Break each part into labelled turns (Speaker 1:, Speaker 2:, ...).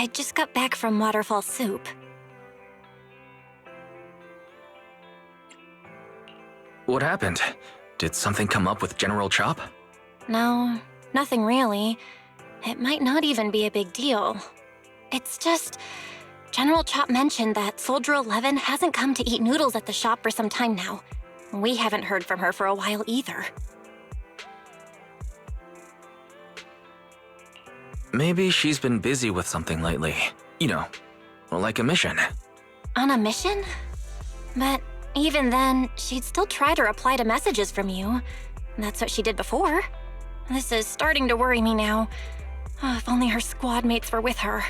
Speaker 1: I just got back from Waterfall Soup.
Speaker 2: What happened? Did something come up with General Chop?
Speaker 1: No, nothing really. It might not even be a big deal. It's just... General Chop mentioned that Soldier 11 hasn't come to eat noodles at the shop for some time now. We haven't heard from her for a while either.
Speaker 2: Maybe she's been busy with something lately. You know, like a mission.
Speaker 1: On a mission? But even then, she'd still try to reply to messages from you. That's what she did before. This is starting to worry me now. Oh, if only her squad mates were with her.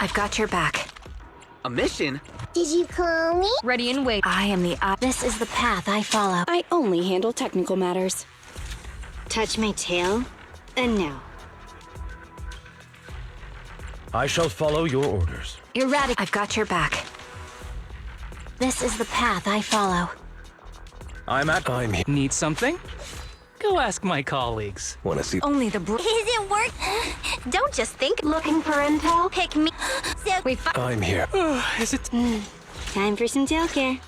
Speaker 1: I've got your back.
Speaker 3: A mission?
Speaker 4: Did you call me?
Speaker 5: Ready and wait.
Speaker 1: I am the This is the path I follow.
Speaker 5: I only handle technical matters.
Speaker 4: Touch my tail? And now.
Speaker 6: I shall follow your orders.
Speaker 1: Erratic. I've got your back. This is the path I follow.
Speaker 6: I'm here.
Speaker 7: Need something? Go ask my colleagues.
Speaker 6: Wanna see?
Speaker 1: Only the
Speaker 4: Is it work? Don't just think.
Speaker 1: Looking for intel?
Speaker 4: Pick me. So
Speaker 6: I'm here.
Speaker 7: Is it?
Speaker 4: time for some tail care.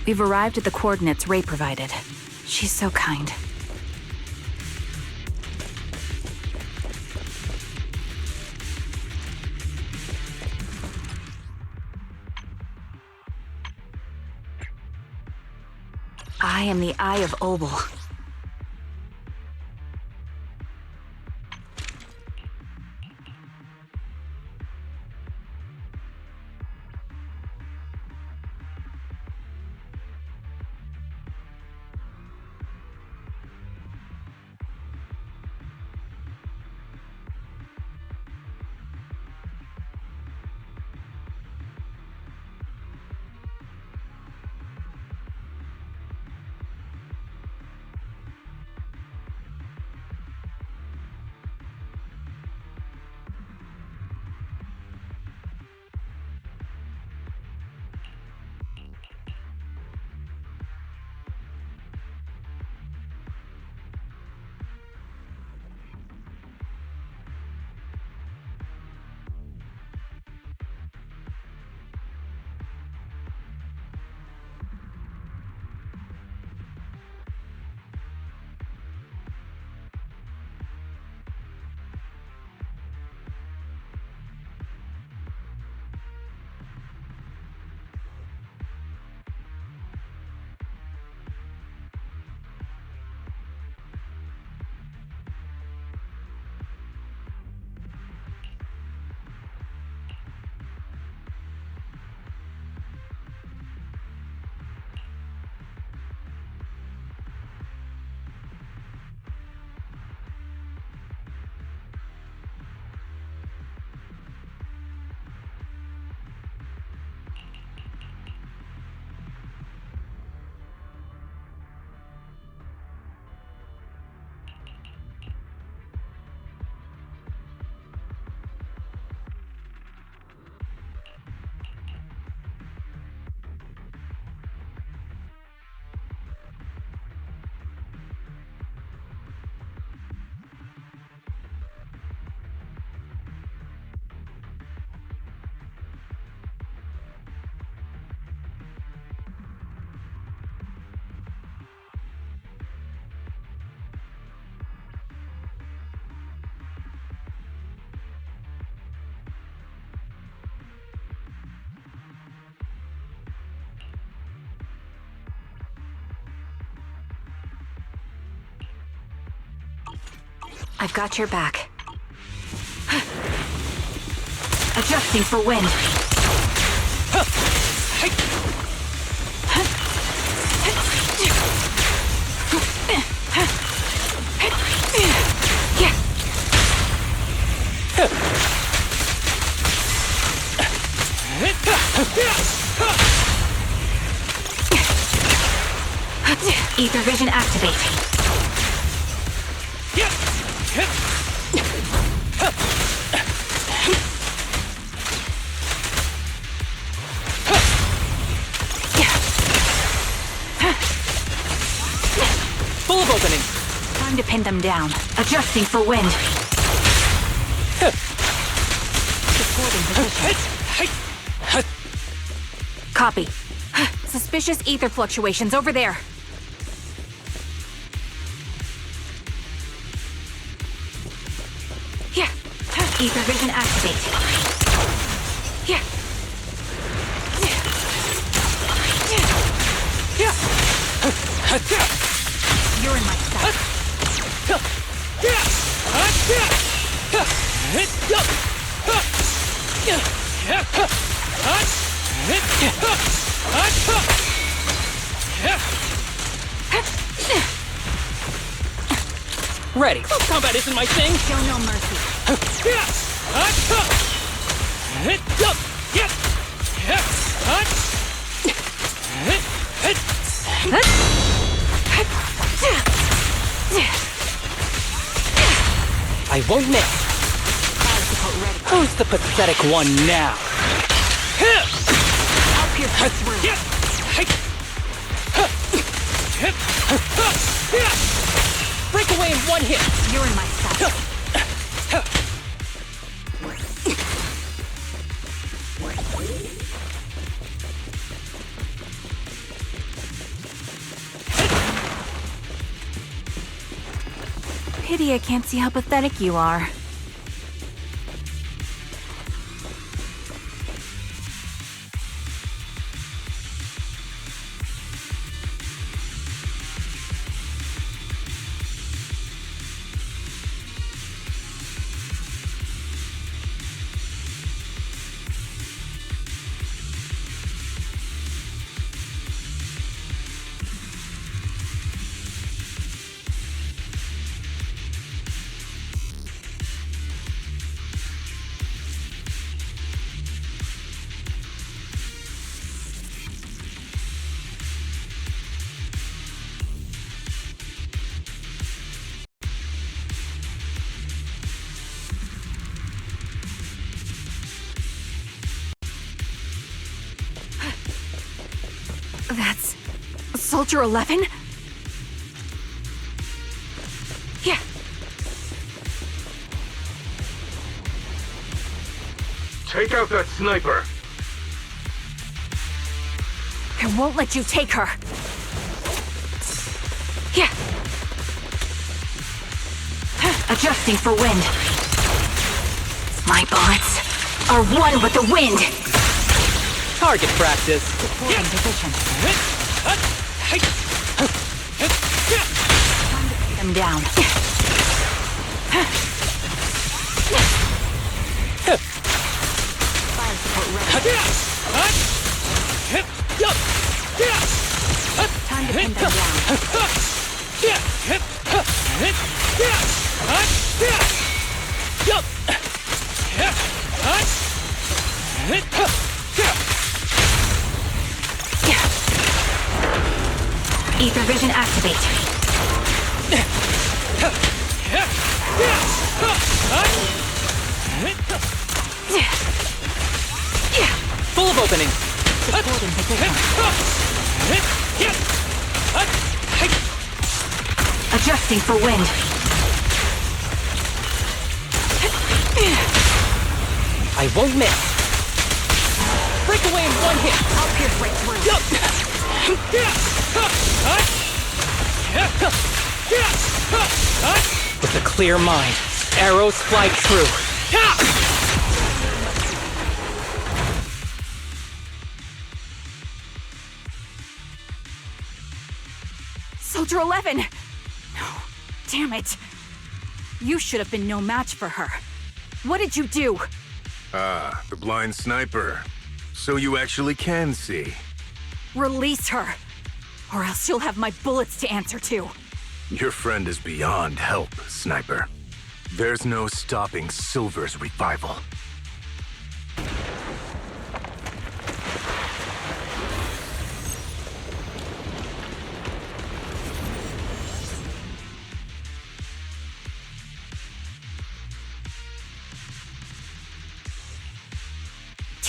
Speaker 5: We've arrived at the coordinates Ray provided. She's so kind. I am the Eye of Obel. I've got your back. Adjusting for wind. Ether vision activate.
Speaker 7: Full of opening.
Speaker 5: Time to pin them down. Adjusting for wind. Supporting position. Copy. Suspicious ether fluctuations over there. Ether vision activate. You're in my sight.
Speaker 7: Ready. Combat isn't my thing.
Speaker 5: Show no mercy.
Speaker 7: I won't miss. Who's the pathetic one now?
Speaker 5: I'll pierce through.
Speaker 7: Break away in one hit.
Speaker 5: You're in my sight. Pity I can't see how pathetic you are. That's... Soldier 11? Yeah.
Speaker 6: Take out that sniper!
Speaker 5: I won't let you take her. Yeah. Adjusting for wind. My bullets are one with the wind.
Speaker 7: Target practice.
Speaker 5: Supporting position. Them down. Fire support ready. Time to pin them Ether vision activate.
Speaker 7: Full of opening.
Speaker 5: Supporting position. Adjusting for wind.
Speaker 7: I won't miss. Break away in one hit.
Speaker 5: I'll pierce right through.
Speaker 7: With a clear mind, arrows fly true.
Speaker 5: Soldier 11! No, damn it. You should have been no match for her. What did you do?
Speaker 3: Ah, the blind sniper. So you actually can see.
Speaker 5: Release her, or else you'll have my bullets to answer to.
Speaker 3: Your friend is beyond help, Sniper. There's no stopping Silver's revival.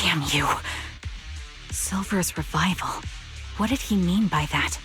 Speaker 5: Damn you. Silver's revival. What did he mean by that?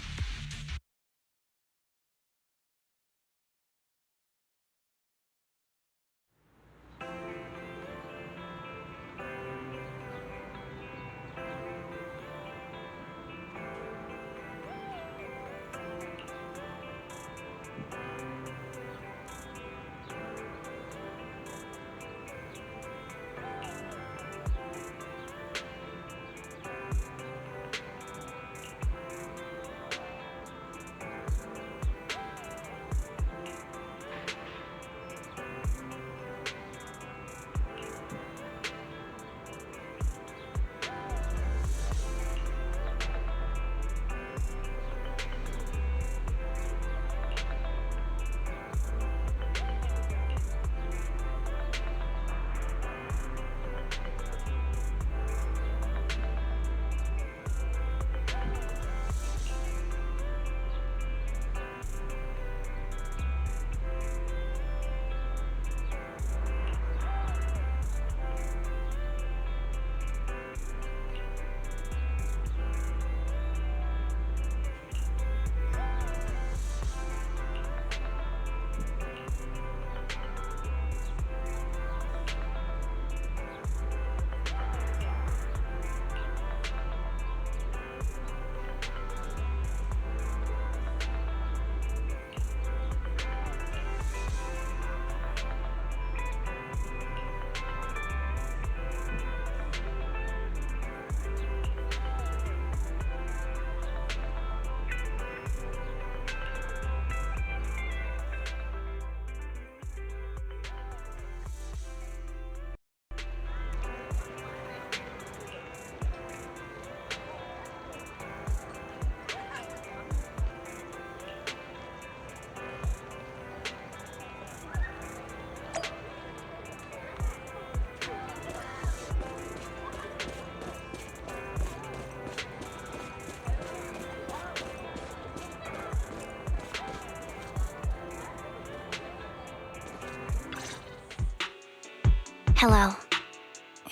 Speaker 1: Hello.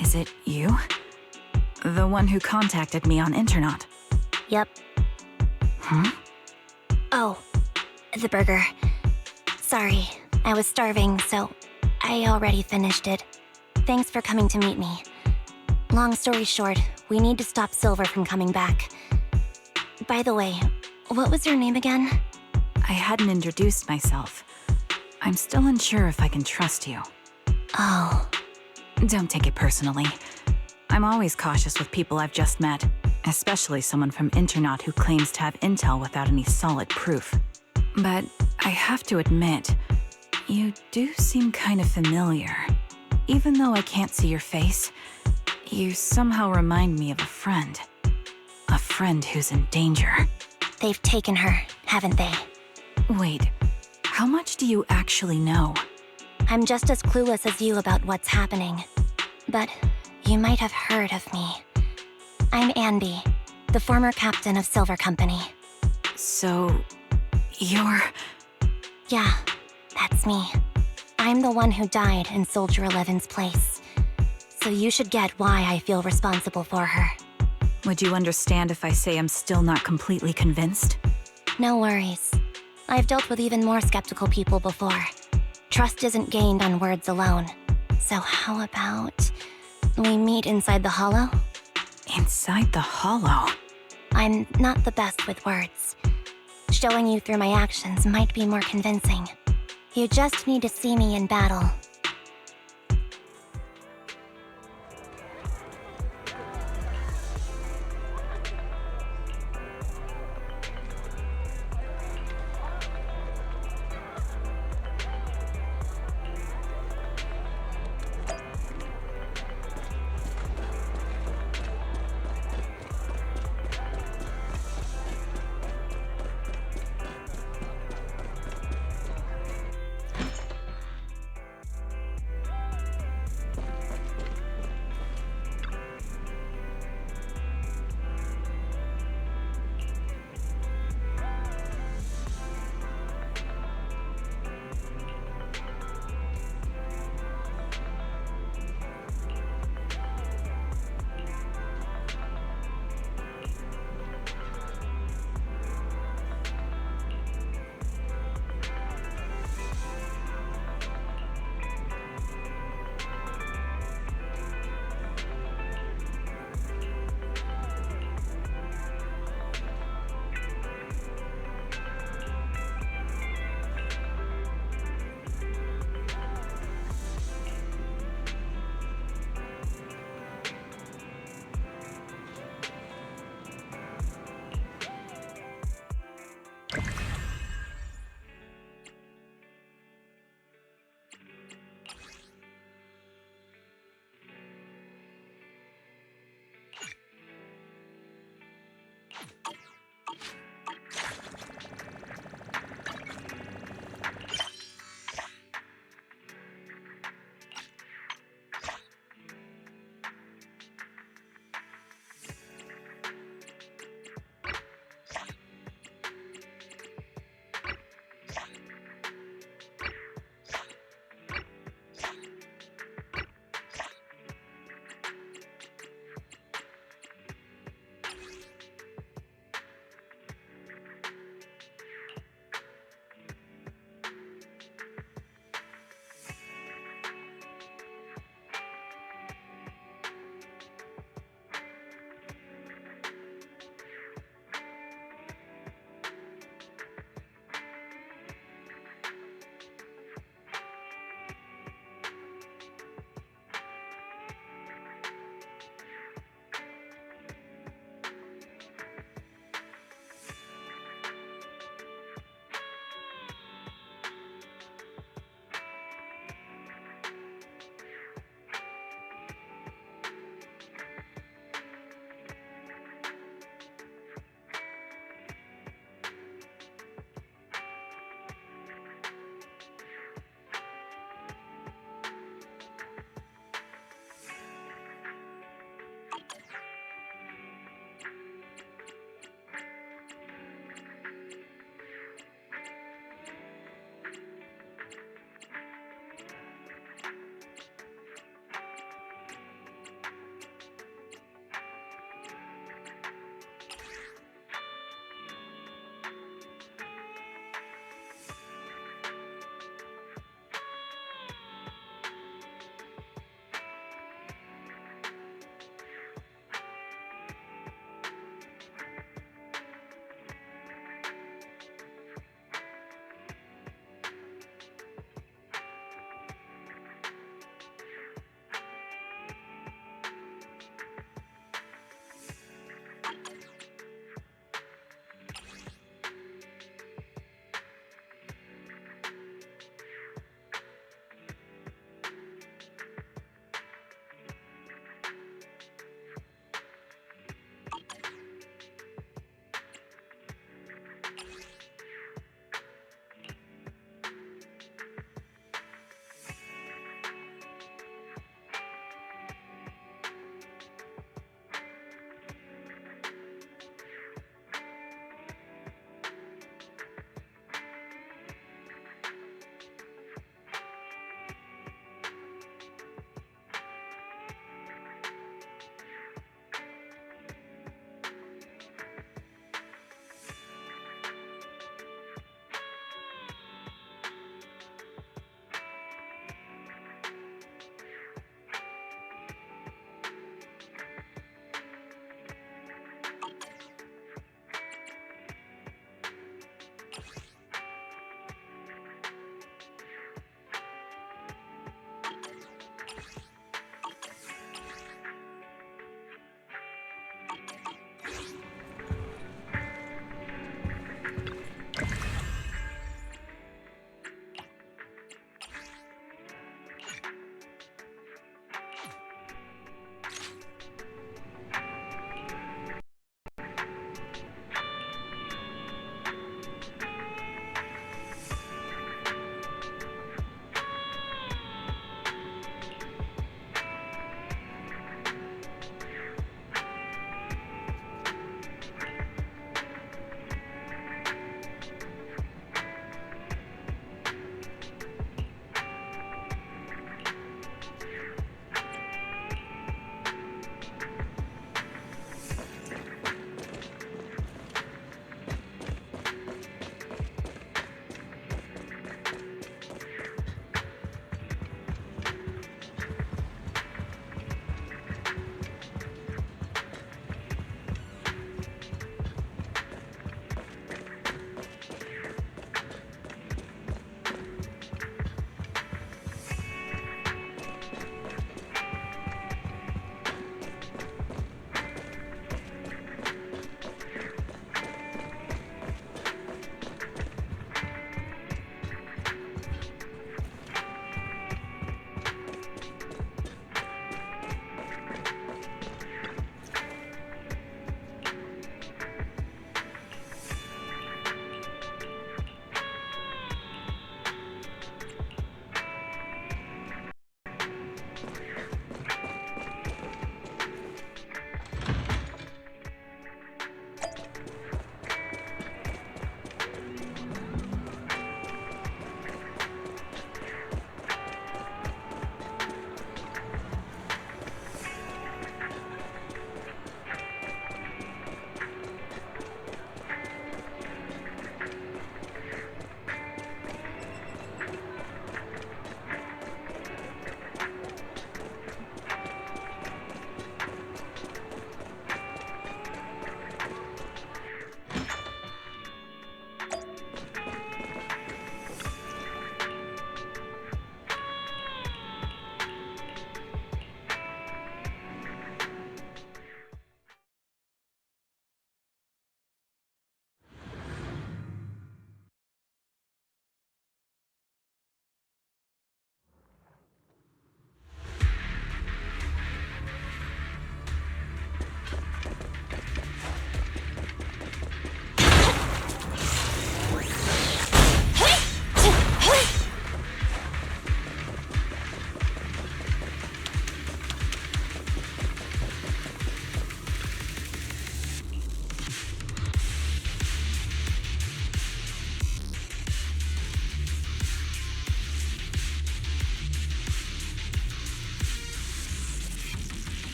Speaker 5: Is it you? The one who contacted me on Internet?
Speaker 1: Yep.
Speaker 5: Huh?
Speaker 1: Oh, the burger. Sorry, I was starving, so I already finished it. Thanks for coming to meet me. Long story short, we need to stop Silver from coming back. By the way, what was your name again?
Speaker 5: I hadn't introduced myself. I'm still unsure if I can trust you.
Speaker 1: Oh.
Speaker 5: Don't take it personally. I'm always cautious with people I've just met, especially someone from Internet who claims to have intel without any solid proof. But I have to admit, you do seem kind of familiar. Even though I can't see your face, you somehow remind me of a friend. A friend who's in danger.
Speaker 1: They've taken her, haven't they?
Speaker 5: Wait, how much do you actually know?
Speaker 1: I'm just as clueless as you about what's happening. But you might have heard of me. I'm Anby, the former captain of Silver Company.
Speaker 5: So, you're...
Speaker 1: Yeah, that's me. I'm the one who died in Soldier 11's place. So you should get why I feel responsible for her.
Speaker 5: Would you understand if I say I'm still not completely convinced?
Speaker 1: No worries. I've dealt with even more skeptical people before. Trust isn't gained on words alone. So how about we meet inside the hollow?
Speaker 5: Inside the hollow?
Speaker 1: I'm not the best with words. Showing you through my actions might be more convincing. You just need to see me in battle.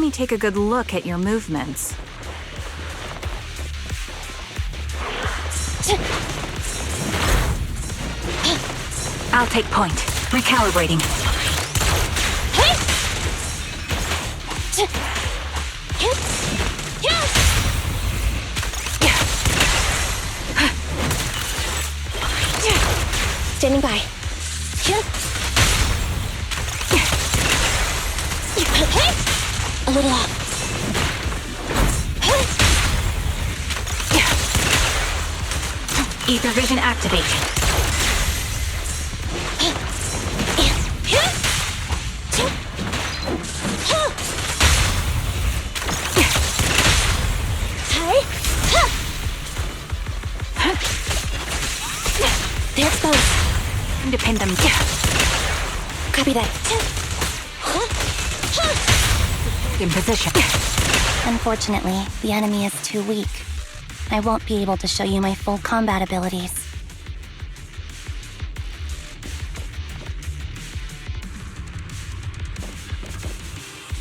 Speaker 5: let me take a good look at your movements. I'll take point. Recalibrating.
Speaker 1: Standing by. A little off.
Speaker 5: Ether vision activate.
Speaker 1: They're exposed.
Speaker 5: Time to pin them.
Speaker 1: Copy that.
Speaker 5: In position.
Speaker 1: Unfortunately, the enemy is too weak. I won't be able to show you my full combat abilities.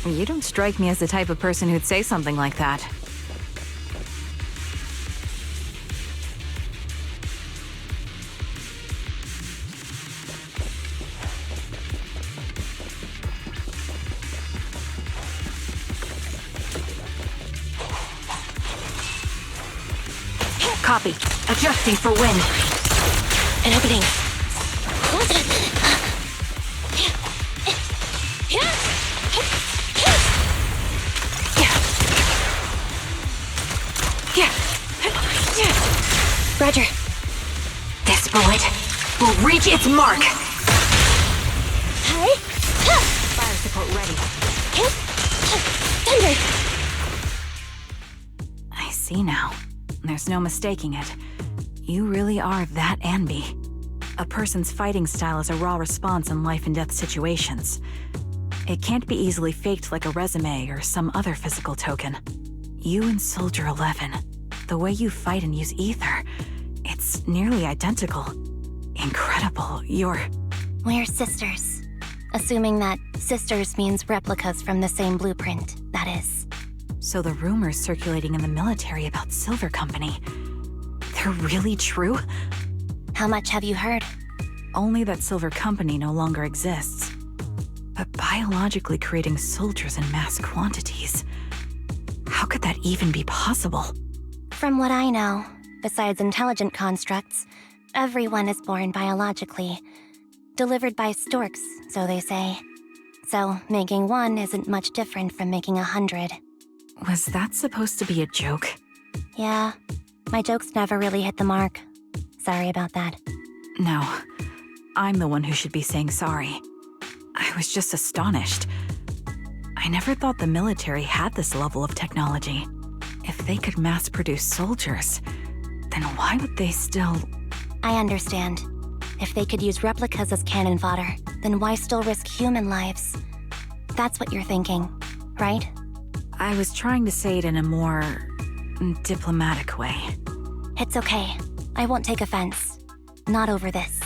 Speaker 5: You don't strike me as the type of person who'd say something like that. Copy. Adjusting for wind.
Speaker 1: An opening. Roger.
Speaker 5: This bullet will reach its mark. Fire support ready.
Speaker 1: Thunder.
Speaker 5: I see now. There's no mistaking it. You really are that Anby. A person's fighting style is a raw response in life and death situations. It can't be easily faked like a resume or some other physical token. You and Soldier 11, the way you fight and use ether, it's nearly identical. Incredible.
Speaker 1: We're sisters. Assuming that sisters means replicas from the same blueprint, that is.
Speaker 5: So the rumors circulating in the military about Silver Company, they're really true?
Speaker 1: How much have you heard?
Speaker 5: Only that Silver Company no longer exists. But biologically creating soldiers in mass quantities, how could that even be possible?
Speaker 1: From what I know, besides intelligent constructs, everyone is born biologically. Delivered by storks, so they say. So making one isn't much different from making 100.
Speaker 5: Was that supposed to be a joke?
Speaker 1: Yeah, my jokes never really hit the mark. Sorry about that.
Speaker 5: No, I'm the one who should be saying sorry. I was just astonished. I never thought the military had this level of technology. If they could mass-produce soldiers, then why would they still...
Speaker 1: I understand. If they could use replicas as cannon fodder, then why still risk human lives? That's what you're thinking, right?
Speaker 5: I was trying to say it in a more... diplomatic way.
Speaker 1: It's okay. I won't take offense. Not over this.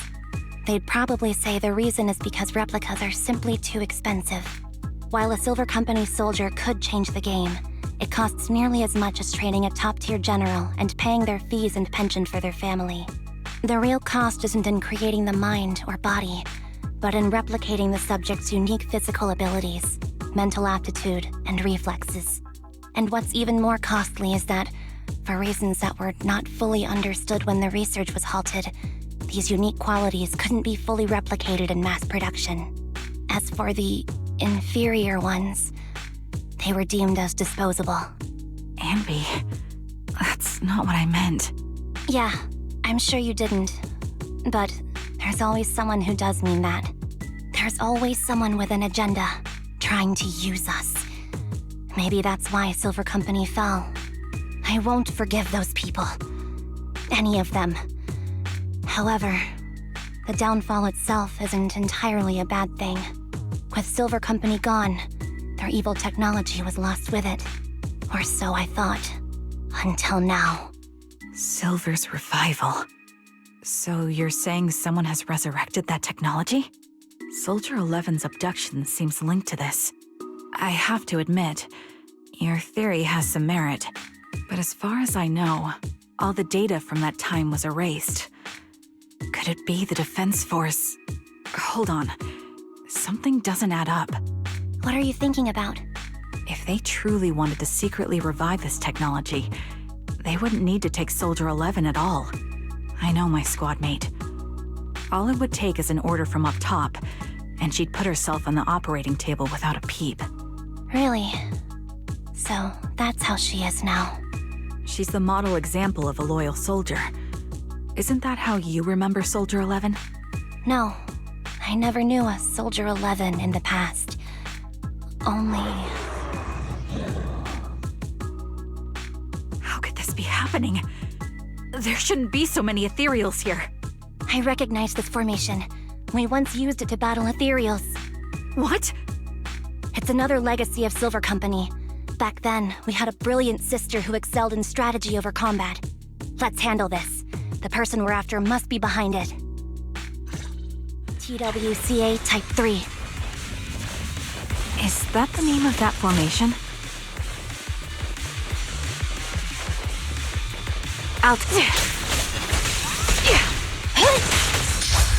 Speaker 1: They'd probably say the reason is because replicas are simply too expensive. While a Silver Company soldier could change the game, it costs nearly as much as training a top-tier general and paying their fees and pension for their family. The real cost isn't in creating the mind or body, but in replicating the subject's unique physical abilities, mental aptitude, and reflexes. And what's even more costly is that, for reasons that were not fully understood when the research was halted, these unique qualities couldn't be fully replicated in mass production. As for the inferior ones, they were deemed as disposable.
Speaker 5: Anby, that's not what I meant.
Speaker 1: Yeah, I'm sure you didn't. But there's always someone who does mean that. There's always someone with an agenda, trying to use us. Maybe that's why Silver Company fell. I won't forgive those people. Any of them. However, the downfall itself isn't entirely a bad thing. With Silver Company gone, their evil technology was lost with it. Or so I thought. Until now.
Speaker 5: Silver's revival. So you're saying someone has resurrected that technology? Soldier 11's abduction seems linked to this. I have to admit, your theory has some merit. But as far as I know, all the data from that time was erased. Could it be the Defense Force? Hold on. Something doesn't add up.
Speaker 1: What are you thinking about?
Speaker 5: If they truly wanted to secretly revive this technology, they wouldn't need to take Soldier 11 at all. I know my squad mate. All it would take is an order from up top, and she'd put herself on the operating table without a peep.
Speaker 1: Really? So, that's how she is now.
Speaker 5: She's the model example of a loyal soldier. Isn't that how you remember Soldier 11?
Speaker 1: No, I never knew a Soldier 11 in the past. Only...
Speaker 5: How could this be happening? There shouldn't be so many ethereals here.
Speaker 1: I recognize this formation. We once used it to battle ethereals.
Speaker 5: What?
Speaker 1: It's another legacy of Silver Company. Back then, we had a brilliant sister who excelled in strategy over combat. Let's handle this. The person we're after must be behind it. TWCA Type 3.
Speaker 5: Is that the name of that formation?
Speaker 1: Out.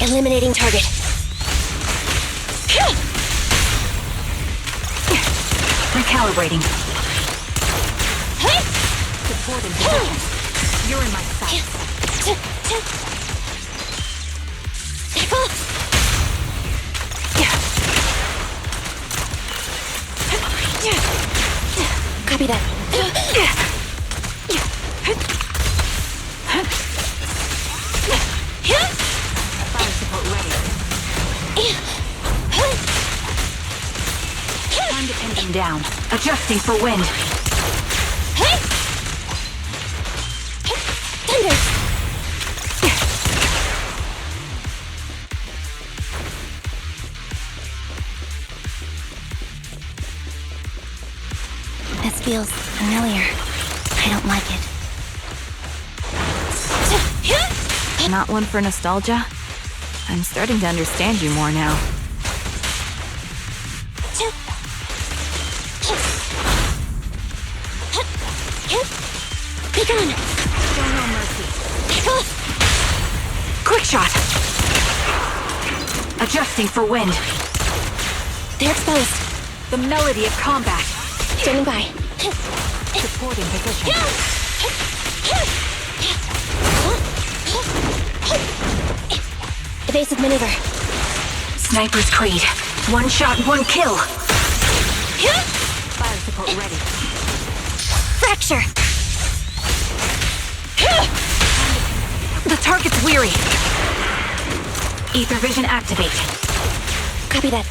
Speaker 1: Eliminating target.
Speaker 5: Recalibrating. Supporting position. You're in my sights.
Speaker 1: Copy that.
Speaker 5: Fire support ready. Time to pin him down. Adjusting for wind.
Speaker 1: Thunder! This feels familiar. I don't like it.
Speaker 5: Not one for nostalgia? I'm starting to understand you more now.
Speaker 1: Be gone!
Speaker 5: Show no mercy. Quick shot! Adjusting for wind.
Speaker 1: They're exposed.
Speaker 5: The melody of combat.
Speaker 1: Standing by.
Speaker 5: Supporting position.
Speaker 1: Evasive maneuver.
Speaker 5: Sniper's Creed. One shot, one kill. Fire support ready.
Speaker 1: Fracture!
Speaker 5: The target's weary. Ether vision activate.
Speaker 1: Copy that.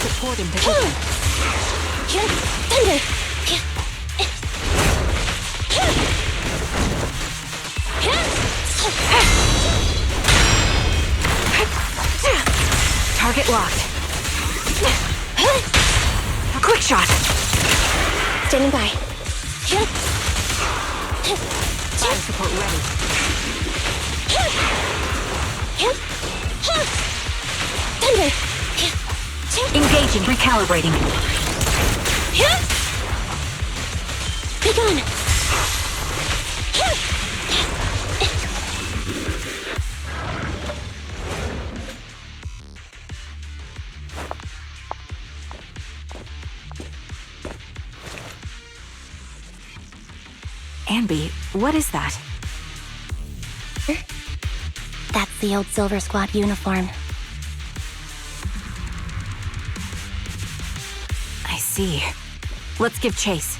Speaker 5: Supporting position.
Speaker 1: Thunder!
Speaker 5: Target locked. Quick shot.
Speaker 1: Standing by.
Speaker 5: Fire support ready.
Speaker 1: Thunder!
Speaker 5: Engaging. Recalibrating.
Speaker 1: Be gone!
Speaker 5: Anby, what is that?
Speaker 1: That's the old Silver Squad uniform.
Speaker 5: I see. Let's give chase.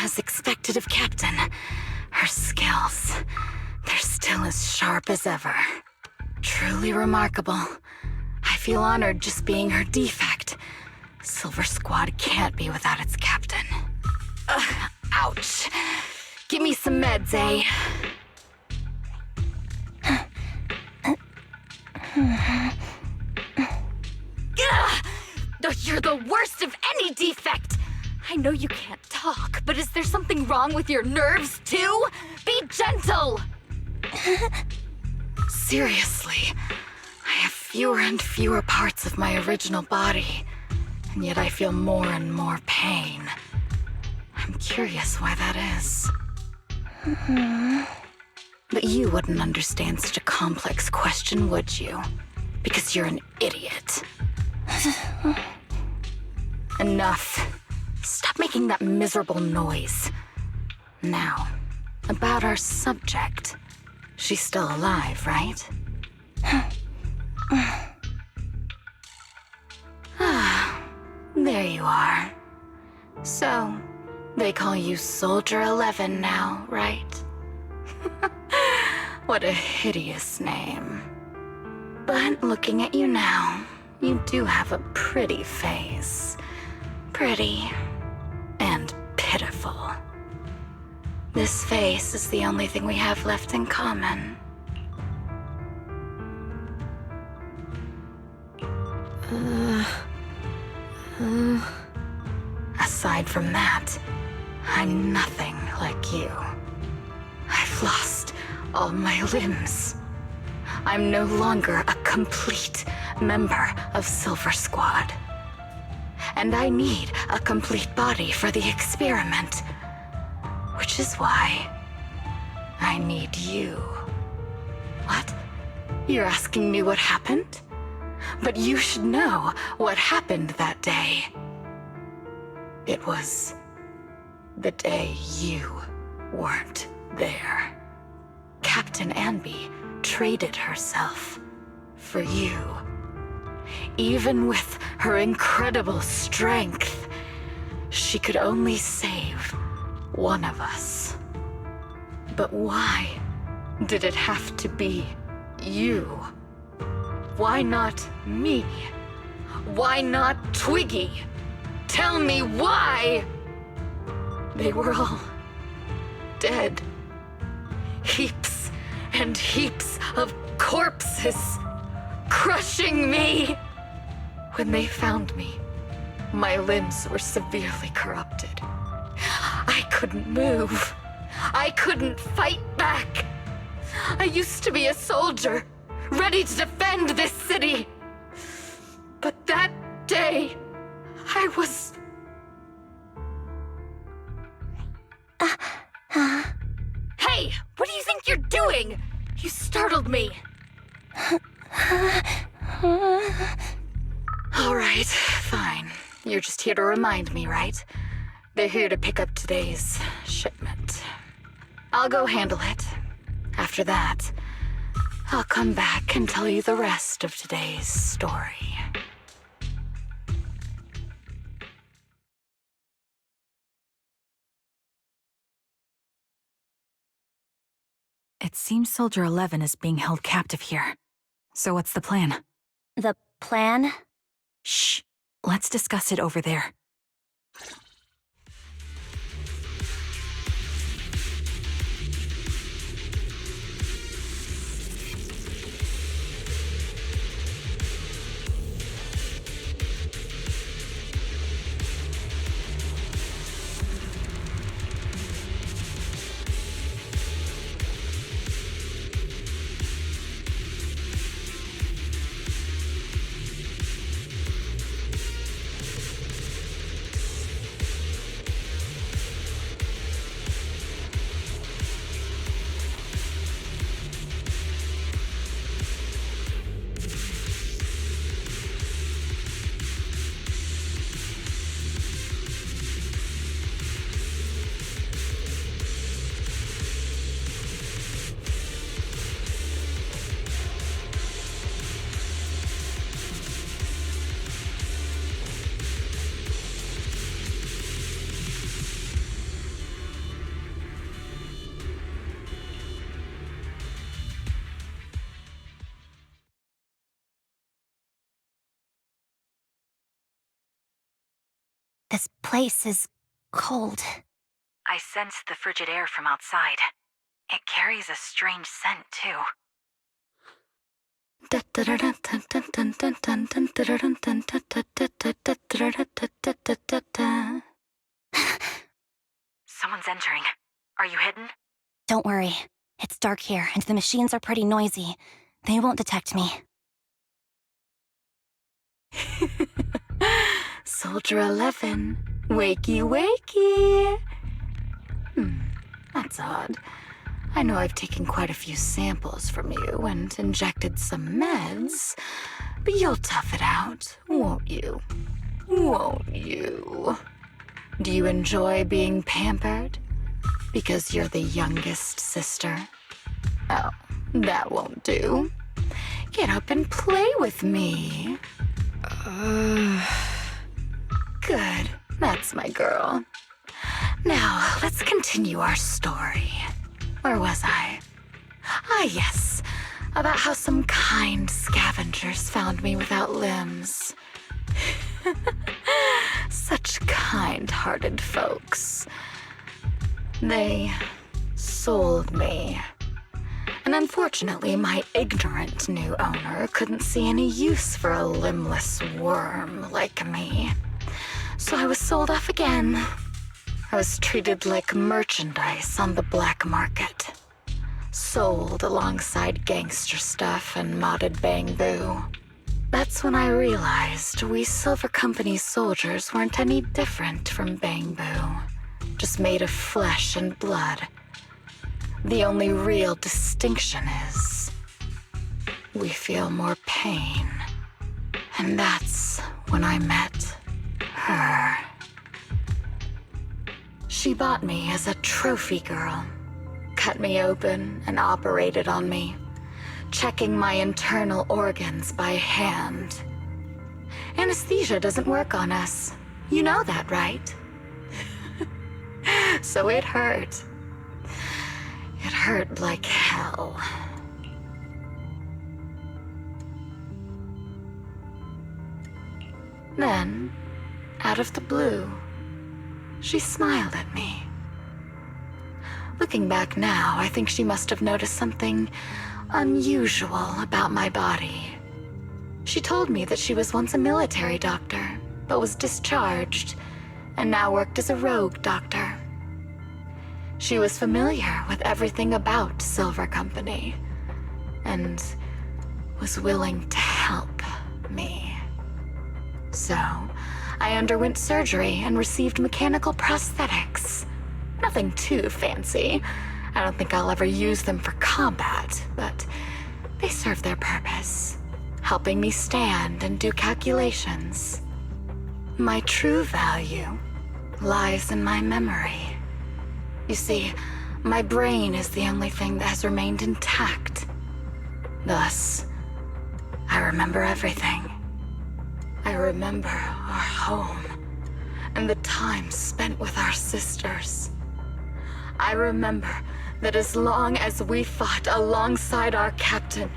Speaker 5: As expected of Captain, her skills, they're still as sharp as ever. Truly remarkable. I feel honored just being her defect. Silver Squad can't be without its captain. Ugh, ouch. Give me some meds, eh?
Speaker 8: worst of any defect! I know you can't talk, but is there something wrong with your nerves, too? Be gentle! Seriously, I have fewer and fewer parts of my original body, and yet I feel more and more pain. I'm curious why that is. But you wouldn't understand such a complex question, would you? Because you're an idiot. Enough. Stop making that miserable noise. Now, about our subject. She's still alive, right? There you are. So, they call you Soldier 11 now, right? What a hideous name. But looking at you now, you do have a pretty face. Pretty and pitiful. This face is the only thing we have left in common. Aside from that, I'm nothing like you. I've lost all my limbs. I'm no longer a complete member of Silver Squad. And I need a complete body for the experiment. Which is why I need you. What? You're asking me what happened? But you should know what happened that day. It was the day you weren't there. Captain Anby traded herself for you. Even with her incredible strength, she could only save one of us. But why did it have to be you? Why not me? Why not Twiggy? Tell me why! They were all dead. Heaps and heaps of corpses crushing me. When they found me, my limbs were severely corrupted. I couldn't move. I couldn't fight back. I used to be a soldier, ready to defend this city. But that day, I was... Hey, what do you think you're doing? You startled me. All right, fine. You're just here to remind me, right? They're here to pick up today's shipment. I'll go handle it. After that, I'll come back and tell you the rest of today's story.
Speaker 5: It seems Soldier 11 is being held captive here. So what's the plan?
Speaker 1: The plan?
Speaker 5: Shh. Let's discuss it over there.
Speaker 1: This place is cold.
Speaker 5: I sense the frigid air from outside. It carries a strange scent, too. Someone's entering. Are you hidden?
Speaker 1: Don't worry. It's dark here, and the machines are pretty noisy. They won't detect me.
Speaker 8: Soldier 11, wakey wakey. That's odd. I know I've taken quite a few samples from you and injected some meds, but you'll tough it out, won't you? Won't you? Do you enjoy being pampered? Because you're the youngest sister? Oh, that won't do. Get up and play with me. Good, that's my girl. Now, let's continue our story. Where was I? Ah, yes. About how some kind scavengers found me without limbs. Such kind-hearted folks. They sold me. And unfortunately, my ignorant new owner couldn't see any use for a limbless worm like me. So I was sold off again. I was treated like merchandise on the black market. Sold alongside gangster stuff and modded bamboo. That's when I realized we Silver Company soldiers weren't any different from bamboo. Just made of flesh and blood. The only real distinction is we feel more pain. And that's when I met her. She bought me as a trophy girl, cut me open and operated on me, checking my internal organs by hand. Anesthesia doesn't work on us. You know that, right? So it hurt. It hurt like hell. Then, out of the blue, she smiled at me. Looking back now, I think she must have noticed something unusual about my body. She told me that she was once a military doctor, but was discharged, and now worked as a rogue doctor. She was familiar with everything about Silver Company, and was willing to help me. So, I underwent surgery and received mechanical prosthetics. Nothing too fancy. I don't think I'll ever use them for combat, but they serve their purpose, helping me stand and do calculations. My true value lies in my memory. You see, my brain is the only thing that has remained intact. Thus, I remember everything. I remember our home and the time spent with our sisters. I remember that as long as we fought alongside our captain,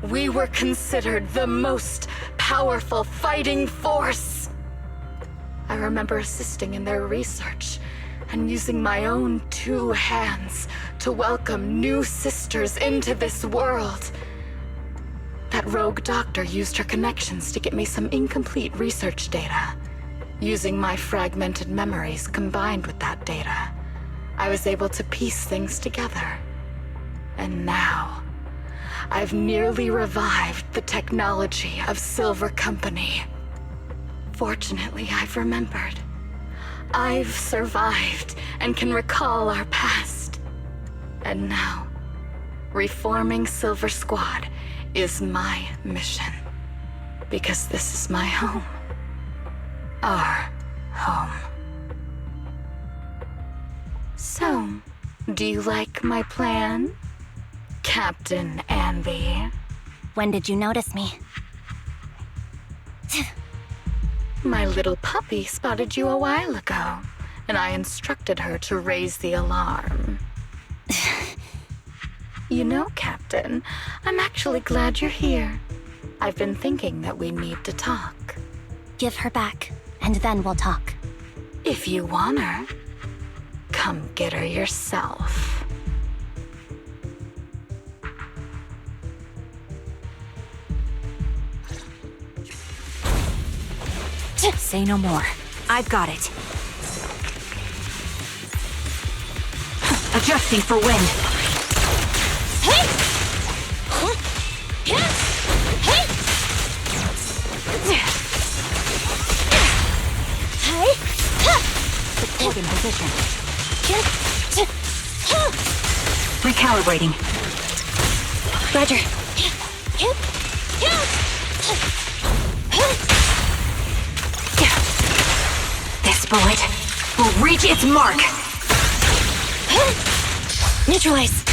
Speaker 8: we were considered the most powerful fighting force. I remember assisting in their research and using my own 2 hands to welcome new sisters into this world. That rogue doctor used her connections to get me some incomplete research data. Using my fragmented memories combined with that data, I was able to piece things together. And now, I've nearly revived the technology of Silver Company. Fortunately, I've remembered. I've survived and can recall our past. And now, reforming Silver Squad is my mission. Because this is my home. Our home. So, do you like my plan, Captain Anby?
Speaker 1: When did you notice me?
Speaker 8: My little puppy spotted you a while ago, and I instructed her to raise the alarm. You know, Captain, I'm actually glad you're here. I've been thinking that we need to talk.
Speaker 1: Give her back, and then we'll talk.
Speaker 8: If you want her, come get her yourself.
Speaker 5: Say no more. I've got it. Adjusting for wind. Support in position. Recalibrating.
Speaker 1: Roger.
Speaker 5: This bullet will reach its mark.
Speaker 1: Neutralize.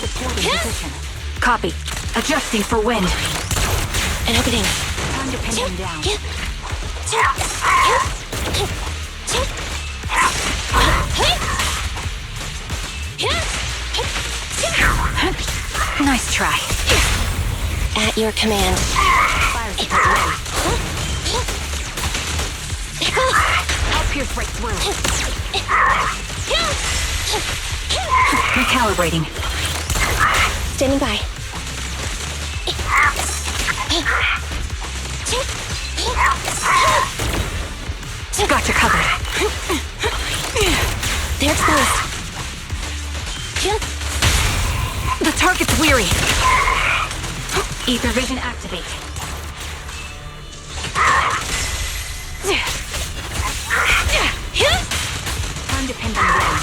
Speaker 5: Support in position. Copy. Adjusting for wind.
Speaker 1: An opening.
Speaker 5: Time to pin him down. Nice try.
Speaker 1: At your command.
Speaker 5: Fire support ready. I'll pierce right through. Recalibrating.
Speaker 1: Standing by.
Speaker 5: Gotcha covered.
Speaker 1: They're exposed.
Speaker 5: The target's weary. Ether vision activate. Time to pin them down.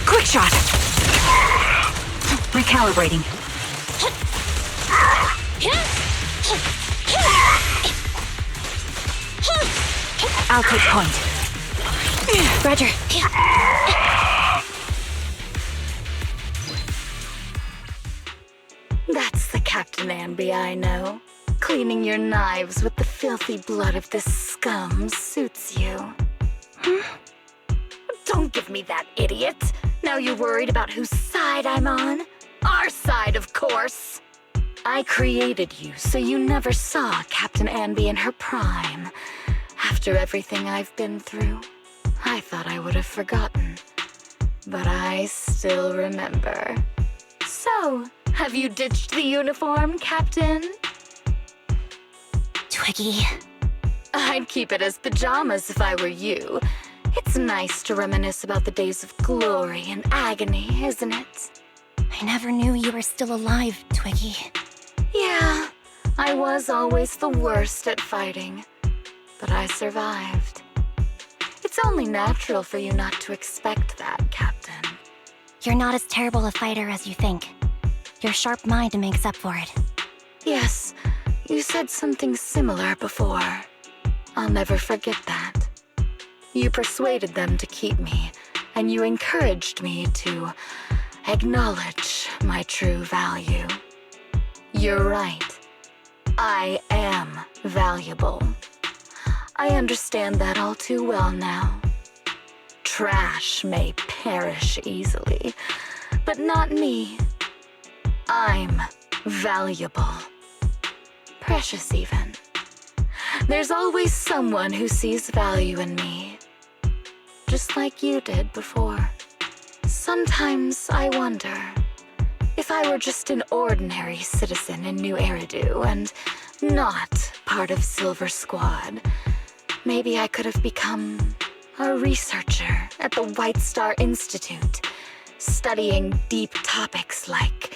Speaker 5: Quick shot. Recalibrating. I'll take point.
Speaker 1: Roger.
Speaker 8: That's the Captain Anby I know. Cleaning your knives with the filthy blood of this scum suits you. Don't give me that, idiot. Now you're worried about whose side I'm on? Our side, of course. I created you so you never saw Captain Anby in her prime. After everything I've been through, I thought I would have forgotten. But I still remember. So, have you ditched the uniform, Captain?
Speaker 1: Twiggy.
Speaker 8: I'd keep it as pajamas if I were you. It's nice to reminisce about the days of glory and agony, isn't it?
Speaker 1: I never knew you were still alive, Twiggy.
Speaker 8: Yeah, I was always the worst at fighting. But I survived. It's only natural for you not to expect that, Captain.
Speaker 1: You're not as terrible a fighter as you think. Your sharp mind makes up for it.
Speaker 8: Yes, you said something similar before. I'll never forget that. You persuaded them to keep me, and you encouraged me to acknowledge my true value. You're right. I am valuable. I understand that all too well now. Trash may perish easily, but not me. I'm valuable. Precious even. There's always someone who sees value in me. Just like you did before. Sometimes I wonder if I were just an ordinary citizen in New Eridu and not part of Silver Squad, maybe I could have become a researcher at the White Star Institute, studying deep topics like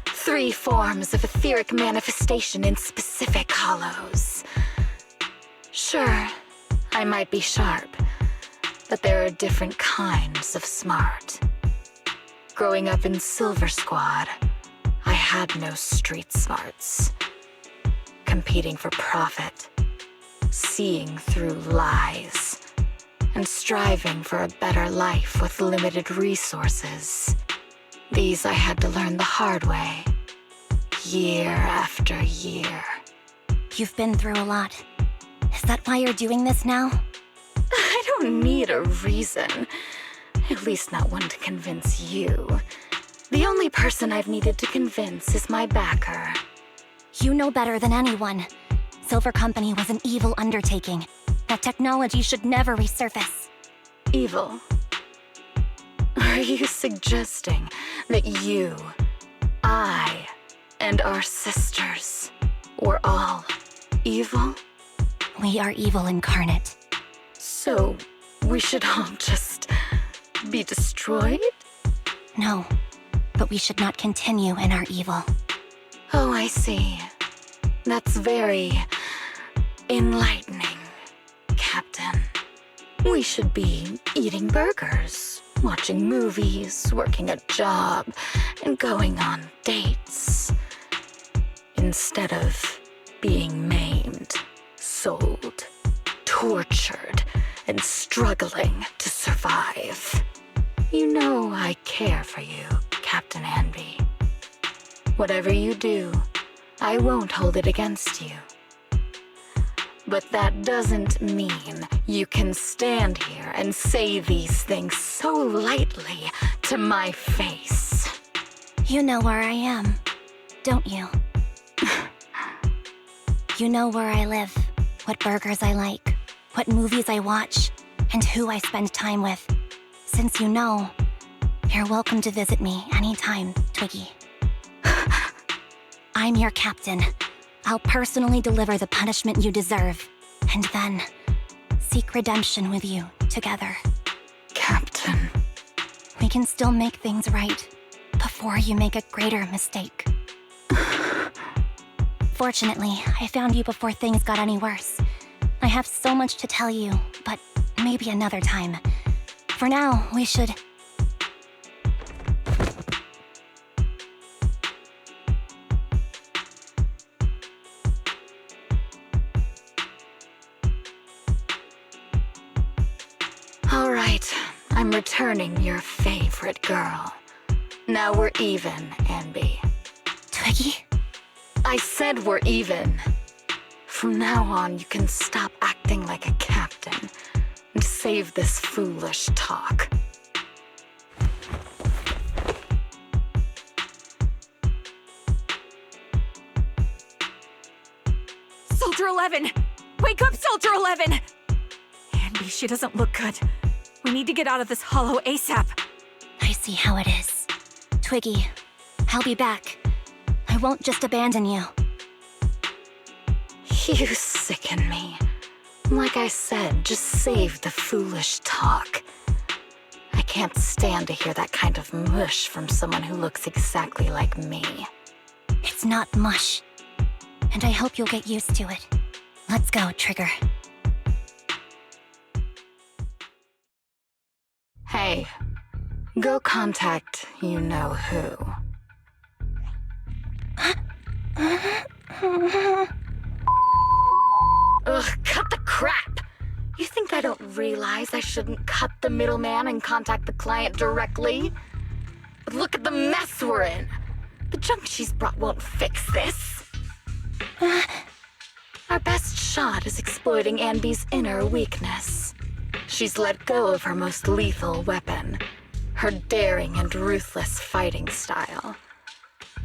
Speaker 8: 3 forms of etheric manifestation in specific hollows. Sure, I might be sharp, but there are different kinds of smart. Growing up in Silver Squad, I had no street smarts. Competing for profit, seeing through lies, and striving for a better life with limited resources. These I had to learn the hard way, year after year.
Speaker 1: You've been through a lot. Is that why you're doing this now?
Speaker 8: I don't need a reason. At least not one to convince you. The only person I've needed to convince is my backer.
Speaker 1: You know better than anyone. Silver Company was an evil undertaking. That technology should never resurface.
Speaker 8: Evil. Are you suggesting that you, I, and our sisters were all evil?
Speaker 1: We are evil incarnate.
Speaker 8: So we should all just be destroyed?
Speaker 1: No, but we should not continue in our evil.
Speaker 8: Oh, I see. That's very enlightening, Captain. We should be eating burgers, watching movies, working a job, and going on dates. Instead of being maimed, sold, tortured, and struggling to survive. You know I care for you, Captain Anby. Whatever you do, I won't hold it against you. But that doesn't mean you can stand here and say these things so lightly to my face.
Speaker 1: You know where I am, don't you? You know where I live, what burgers I like, what movies I watch, and who I spend time with. Since you know, you're welcome to visit me anytime, Twiggy. I'm your captain. I'll personally deliver the punishment you deserve, and then seek redemption with you together.
Speaker 8: Captain.
Speaker 1: We can still make things right before you make a greater mistake. Fortunately, I found you before things got any worse. I have so much to tell you, but maybe another time. For now, we should...
Speaker 8: All right, I'm returning your favorite girl. Now we're even, Anby.
Speaker 1: Twiggy?
Speaker 8: I said we're even. From now on, you can stop acting like a captain and save this foolish talk.
Speaker 5: Soldier 11! Wake up, Soldier 11! Anby, she doesn't look good. We need to get out of this hollow ASAP.
Speaker 1: I see how it is. Twiggy, I'll be back. I won't just abandon you.
Speaker 8: You sicken me. Like I said, just save the foolish talk. I can't stand to hear that kind of mush from someone who looks exactly like me.
Speaker 1: It's not mush. And I hope you'll get used to it. Let's go, Trigger.
Speaker 8: Hey, go contact you-know-who. Ugh, cut the crap! You think I don't realize I shouldn't cut the middleman and contact the client directly? But look at the mess we're in! The junk she's brought won't fix this. Our best shot is exploiting Anby's inner weakness. She's let go of her most lethal weapon, her daring and ruthless fighting style.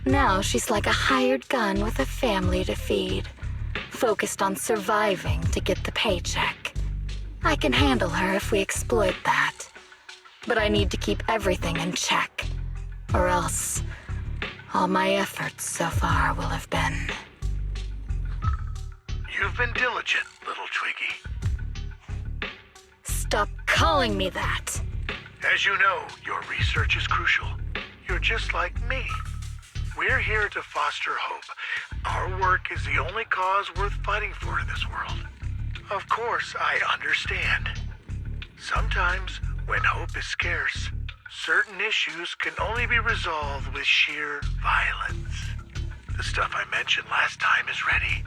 Speaker 8: Now she's like a hired gun with a family to feed, focused on surviving to get the paycheck. I can handle her if we exploit that, but I need to keep everything in check, or else all my efforts so far will have been...
Speaker 3: You've been diligent, little Twiggy.
Speaker 8: Stop calling me that!
Speaker 3: As you know, your research is crucial. You're just like me. We're here to foster hope. Our work is the only cause worth fighting for in this world. Of course, I understand. Sometimes, when hope is scarce, certain issues can only be resolved with sheer violence. The stuff I mentioned last time is ready.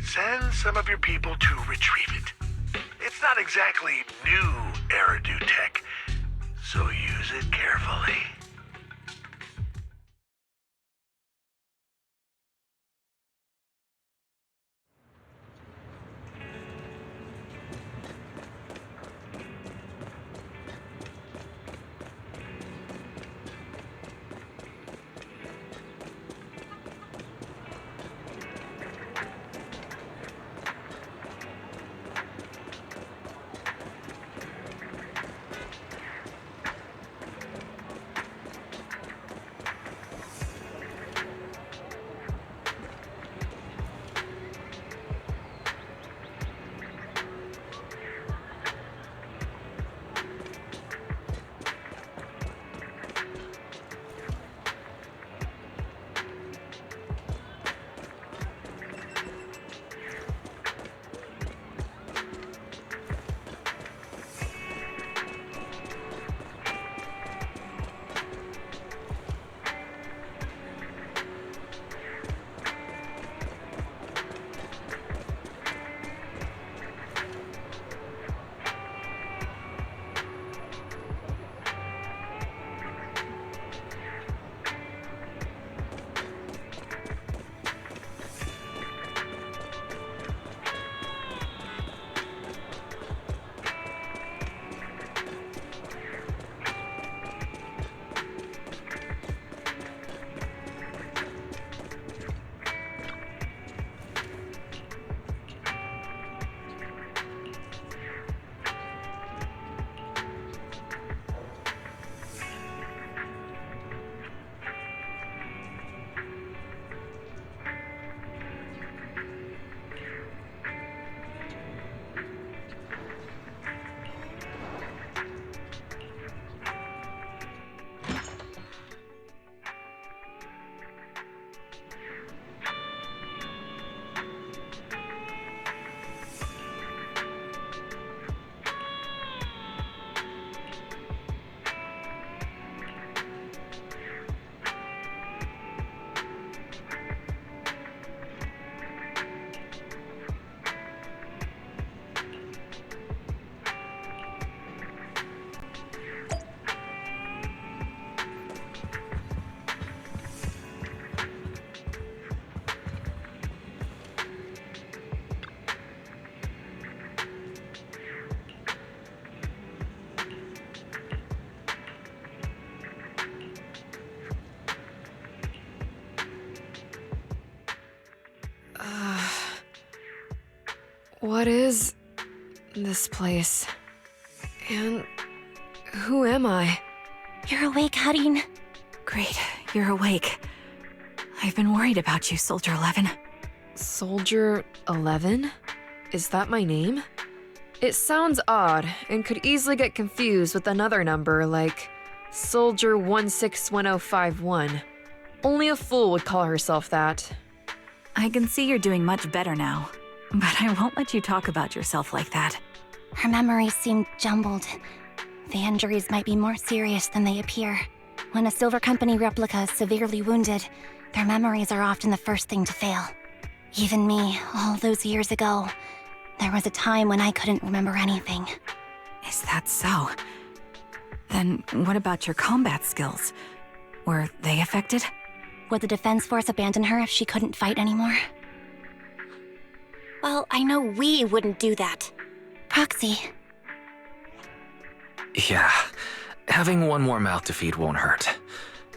Speaker 3: Send some of your people to retrieve it. It's not exactly new Eridu tech, so use it carefully.
Speaker 9: What is this place? And who am I?
Speaker 1: You're awake, Hutting.
Speaker 5: Great, you're awake. I've been worried about you, Soldier 11.
Speaker 9: Soldier 11? Is that my name? It sounds odd and could easily get confused with another number like Soldier 161051. Only a fool would call herself that.
Speaker 5: I can see you're doing much better now, but I won't let you talk about yourself like that.
Speaker 1: Her memories seem jumbled. The injuries might be more serious than they appear. When a Silver Company replica is severely wounded, their memories are often the first thing to fail. Even me, all those years ago, there was a time when I couldn't remember anything.
Speaker 5: Is that so? Then what about your combat skills? Were they affected?
Speaker 1: Would the Defense Force abandon her if she couldn't fight anymore? Well, I know we wouldn't do that. Proxy.
Speaker 2: Yeah, having one more mouth to feed won't hurt.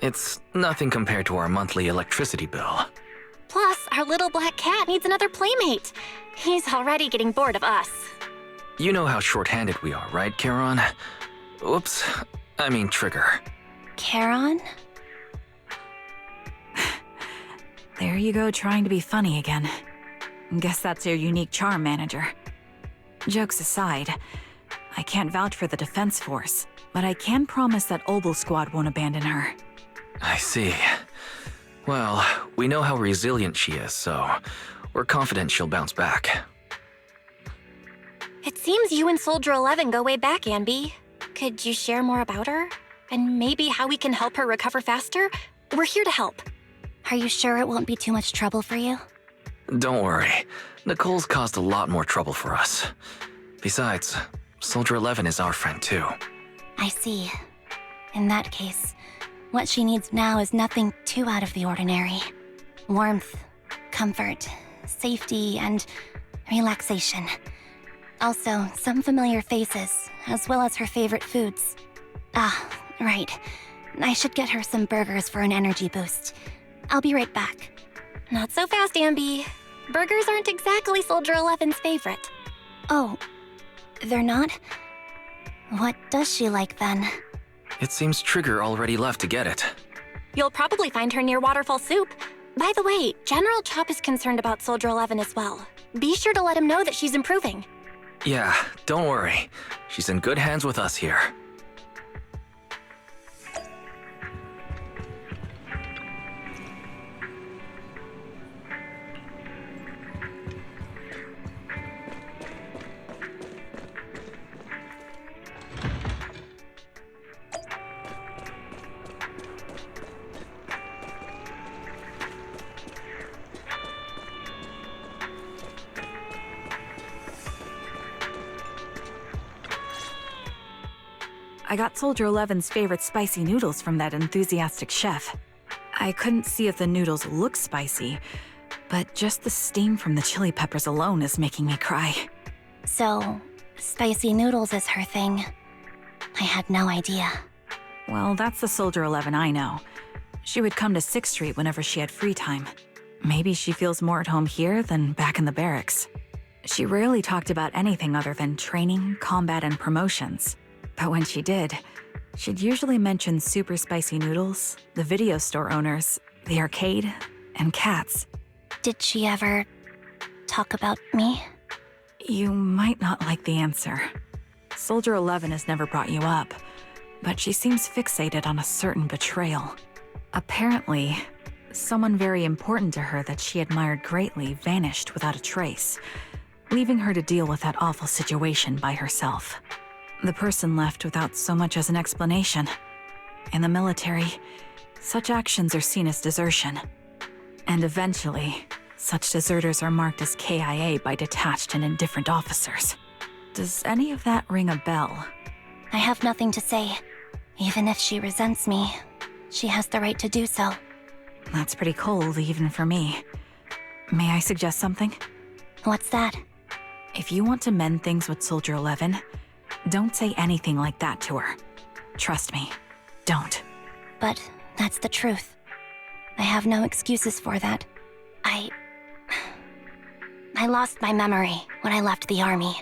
Speaker 2: It's nothing compared to our monthly electricity bill.
Speaker 1: Plus, our little black cat needs another playmate. He's already getting bored of us.
Speaker 2: You know how short-handed we are, right, Charon? Oops, I mean Trigger.
Speaker 1: Charon?
Speaker 5: There you go, trying to be funny again. Guess that's your unique charm, Manager. Jokes aside, I can't vouch for the Defense Force, but I can promise that Obel Squad won't abandon her.
Speaker 2: I see. Well, we know how resilient she is, so we're confident she'll bounce back.
Speaker 1: It seems you and Soldier 11 go way back, Anby. Could you share more about her? And maybe how we can help her recover faster? We're here to help. Are you sure it won't be too much trouble for you?
Speaker 2: Don't worry. Nicole's caused a lot more trouble for us. Besides, Soldier 11 is our friend too.
Speaker 1: I see. In that case, what she needs now is nothing too out of the ordinary. Warmth, comfort, safety, and relaxation. Also, some familiar faces, as well as her favorite foods. Ah, right. I should get her some burgers for an energy boost. I'll be right back. Not so fast, Anby. Burgers aren't exactly Soldier 11's favorite. Oh, they're not? What does she like then?
Speaker 2: It seems Trigger already left to get it.
Speaker 1: You'll probably find her near Waterfall Soup. By the way, General Chop is concerned about Soldier 11 as well. Be sure to let him know that she's improving.
Speaker 2: Yeah, don't worry. She's in good hands with us here.
Speaker 5: I got Soldier 11's favorite spicy noodles from that enthusiastic chef. I couldn't see if the noodles look spicy, but just the steam from the chili peppers alone is making me cry.
Speaker 1: So, spicy noodles is her thing. I had no idea.
Speaker 5: Well, that's the Soldier 11 I know. She would come to 6th Street whenever she had free time. Maybe she feels more at home here than back in the barracks. She rarely talked about anything other than training, combat, and promotions. But when she did, she'd usually mention super spicy noodles, the video store owners, the arcade, and cats.
Speaker 1: Did she ever talk about me?
Speaker 5: You might not like the answer. Soldier 11 has never brought you up, but she seems fixated on a certain betrayal. Apparently, someone very important to her that she admired greatly vanished without a trace, leaving her to deal with that awful situation by herself. The person left without so much as an explanation. In the military, such actions are seen as desertion. And eventually, such deserters are marked as KIA by detached and indifferent officers. Does any of that ring a bell?
Speaker 1: I have nothing to say. Even if she resents me, she has the right to do so.
Speaker 5: That's pretty cold, even for me. May I suggest something?
Speaker 1: What's that?
Speaker 5: If you want to mend things with Soldier 11, don't say anything like that to her. Trust me, don't.
Speaker 1: But that's the truth. I have no excuses for that. I I lost my memory when I left the army.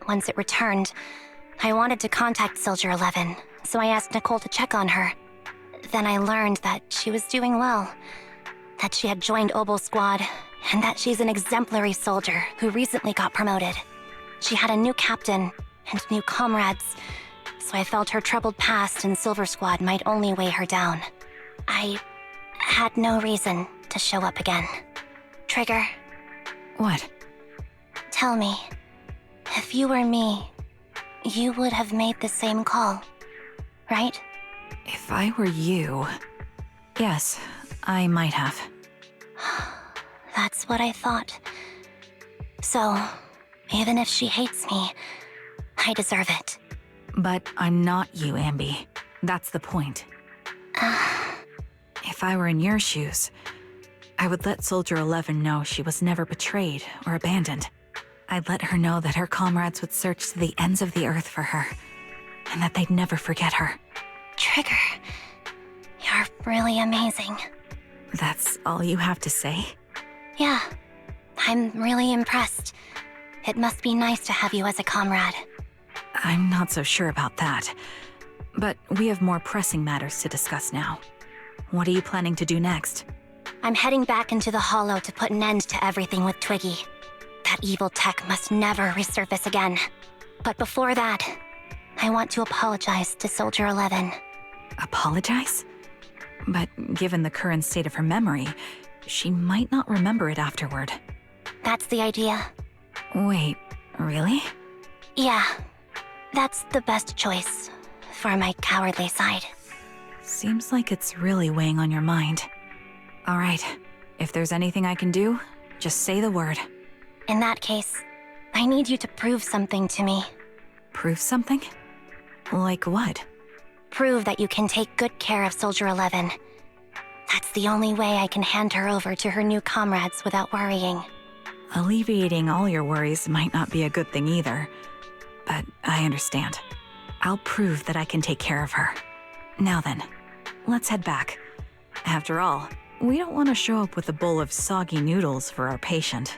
Speaker 1: Once it returned, I wanted to contact Soldier 11, so I asked Nicole to check on her. Then I learned that she was doing well, that she had joined Obel Squad, and that she's an exemplary soldier who recently got promoted. She had a new captain and new comrades, so I felt her troubled past in Silver Squad might only weigh her down. I had no reason to show up again. Trigger,
Speaker 5: What?
Speaker 1: tell me, if you were me, you would have made the same call, right?
Speaker 5: If I were you... Yes, I might have.
Speaker 1: That's what I thought. So, even if she hates me, I deserve it.
Speaker 5: But I'm not you, Anby. That's the point. If I were in your shoes, I would let Soldier 11 know she was never betrayed or abandoned. I'd let her know that her comrades would search to the ends of the earth for her, and that they'd never forget her.
Speaker 1: Trigger, you're really amazing.
Speaker 5: That's all you have to say?
Speaker 1: Yeah, I'm really impressed. It must be nice to have you as a comrade.
Speaker 5: I'm not so sure about that. But we have more pressing matters to discuss now. What are you planning to do next?
Speaker 1: I'm heading back into the Hollow to put an end to everything with Twiggy. That evil tech must never resurface again. But before that, I want to apologize to Soldier 11.
Speaker 5: Apologize? But given the current state of her memory, she might not remember it afterward.
Speaker 1: That's the idea.
Speaker 5: Wait, really?
Speaker 1: Yeah, that's the best choice for my cowardly side.
Speaker 5: Seems like it's really weighing on your mind. All right, if there's anything I can do, just say the word.
Speaker 1: In that case, I need you to prove something to me.
Speaker 5: Prove something? Like what?
Speaker 1: Prove that you can take good care of Soldier 11. That's the only way I can hand her over to her new comrades without worrying.
Speaker 5: Alleviating all your worries might not be a good thing either. But I understand. I'll prove that I can take care of her. Now then, let's head back. After all, we don't want to show up with a bowl of soggy noodles for our patient.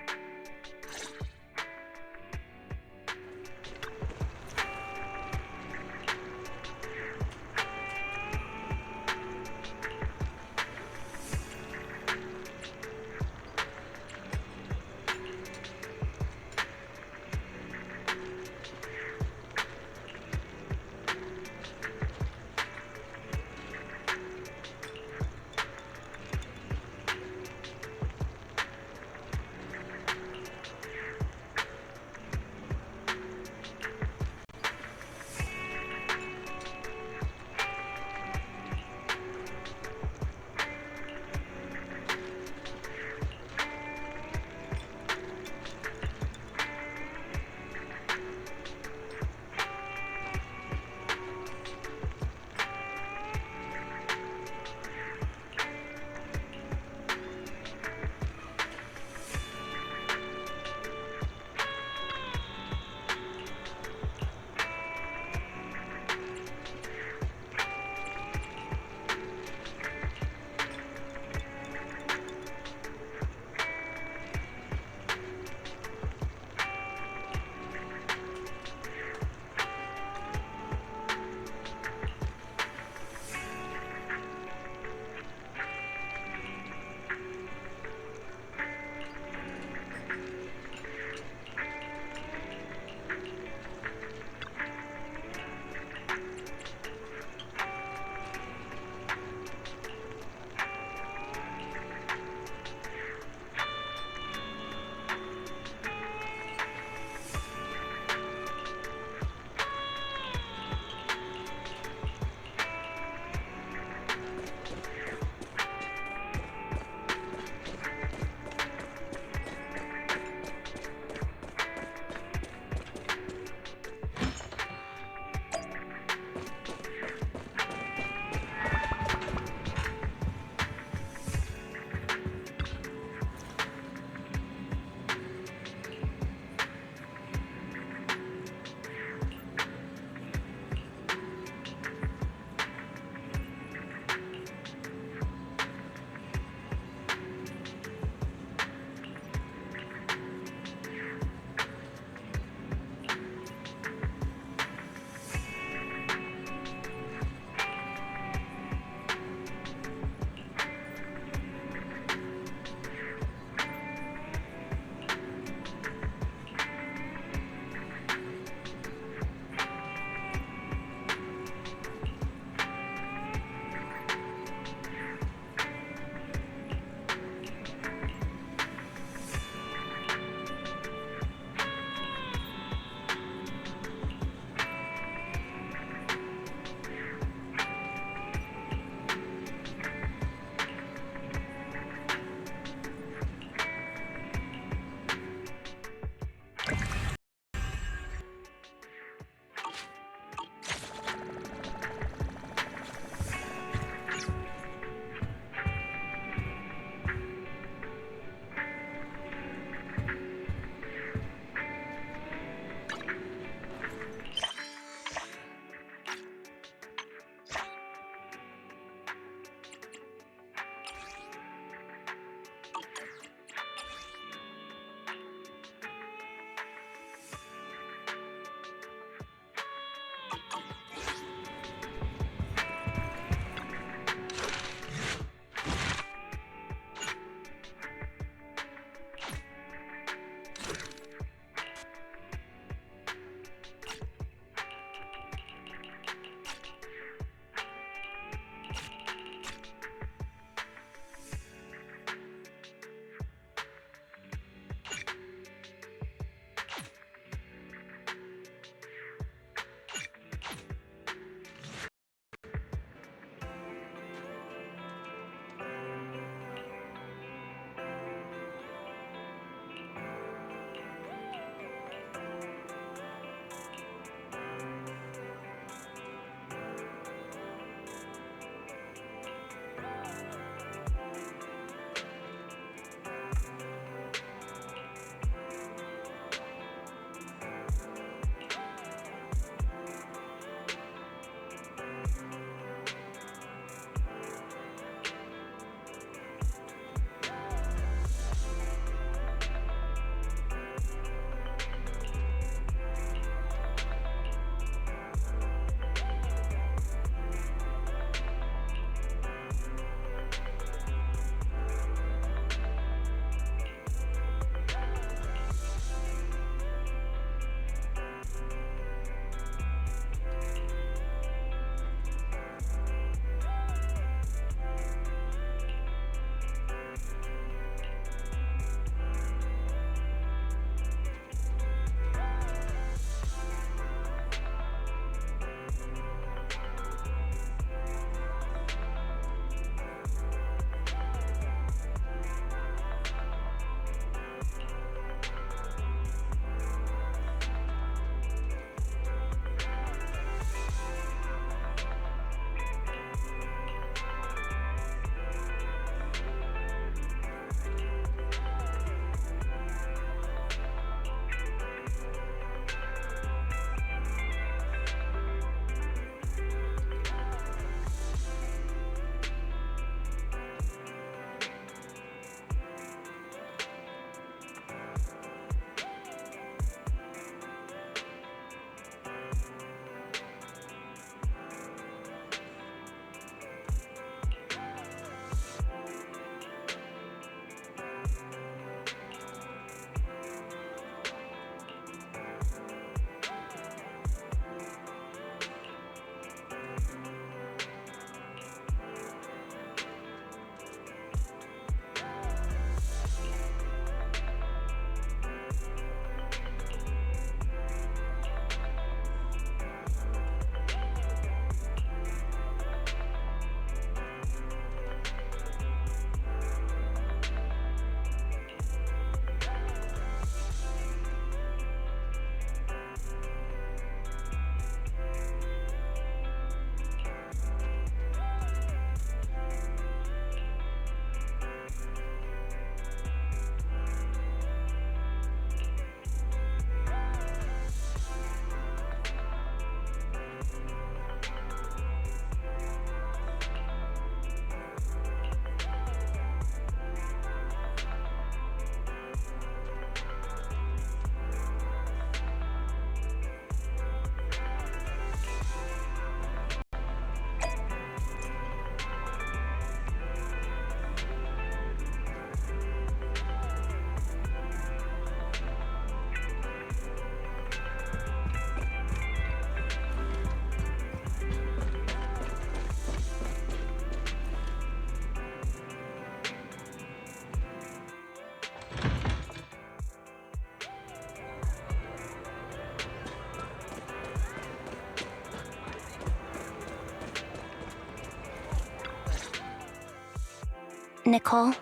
Speaker 1: Nicole.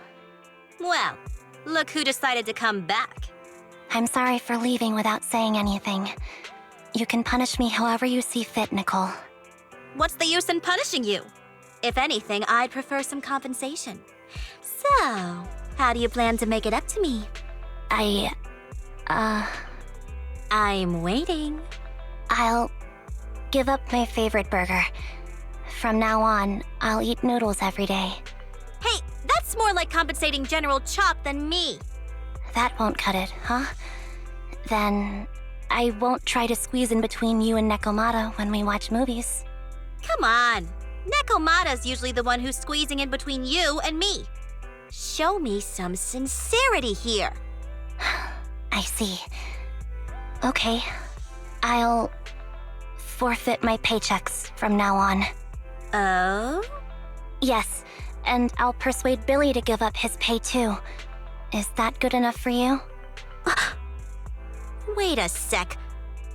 Speaker 10: Well, look who decided to come back.
Speaker 1: I'm sorry for leaving without saying anything. You can punish me however you see fit, Nicole.
Speaker 10: What's the use in punishing you? If anything, I'd prefer some compensation. So, how do you plan to make it up to me? I'm waiting.
Speaker 1: I'll give up my favorite burger. From now on, I'll eat noodles every day.
Speaker 10: Hey, that's more like compensating General Chop than me.
Speaker 1: That won't cut it, huh? Then I won't try to squeeze in between you and Nekomata when we watch movies.
Speaker 10: Come on. Nekomata's usually the one who's squeezing in between you and me. Show me some sincerity here.
Speaker 1: I see. Okay, I'll forfeit my paychecks from now on.
Speaker 10: Oh?
Speaker 1: Yes, and I'll persuade Billy to give up his pay too. Is that good enough for you?
Speaker 10: Wait a sec.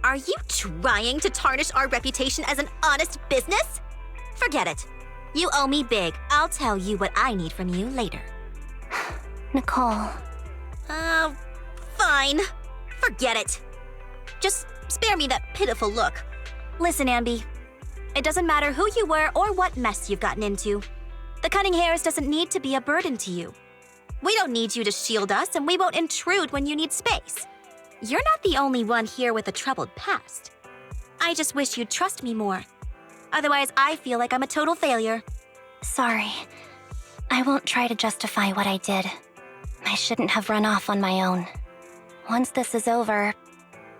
Speaker 10: Are you trying to tarnish our reputation as an honest business? Forget it. You owe me big. I'll tell you what I need from you later.
Speaker 1: Nicole.
Speaker 10: Fine. Forget it. Just spare me that pitiful look. Listen, Anby. It doesn't matter who you were or what mess you've gotten into. The cutting hairs doesn't need to be a burden to you. We don't need you to shield us, and we won't intrude when you need space. You're not the only one here with a troubled past. I just wish you'd trust me more. Otherwise, I feel like I'm a total failure.
Speaker 1: Sorry. I won't try to justify what I did. I shouldn't have run off on my own. Once this is over,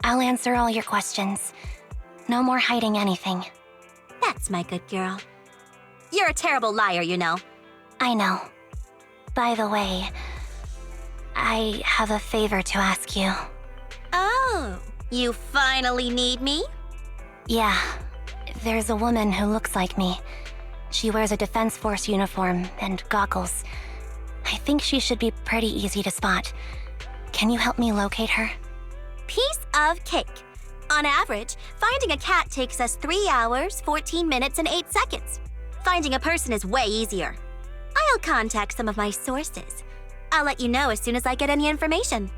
Speaker 1: I'll answer all your questions. No more hiding anything.
Speaker 10: That's my good girl. You're a terrible liar, you know.
Speaker 1: I know. By the way, I have a favor to ask you.
Speaker 10: Oh, you finally need me?
Speaker 1: Yeah. There's a woman who looks like me. She wears a Defense Force uniform and goggles. I think she should be pretty easy to spot. Can you help me locate her?
Speaker 10: Piece of cake. On average, finding a cat takes us 3 hours, 14 minutes, and 8 seconds. Finding a person is way easier. I'll contact some of my sources. I'll let you know as soon as I get any information.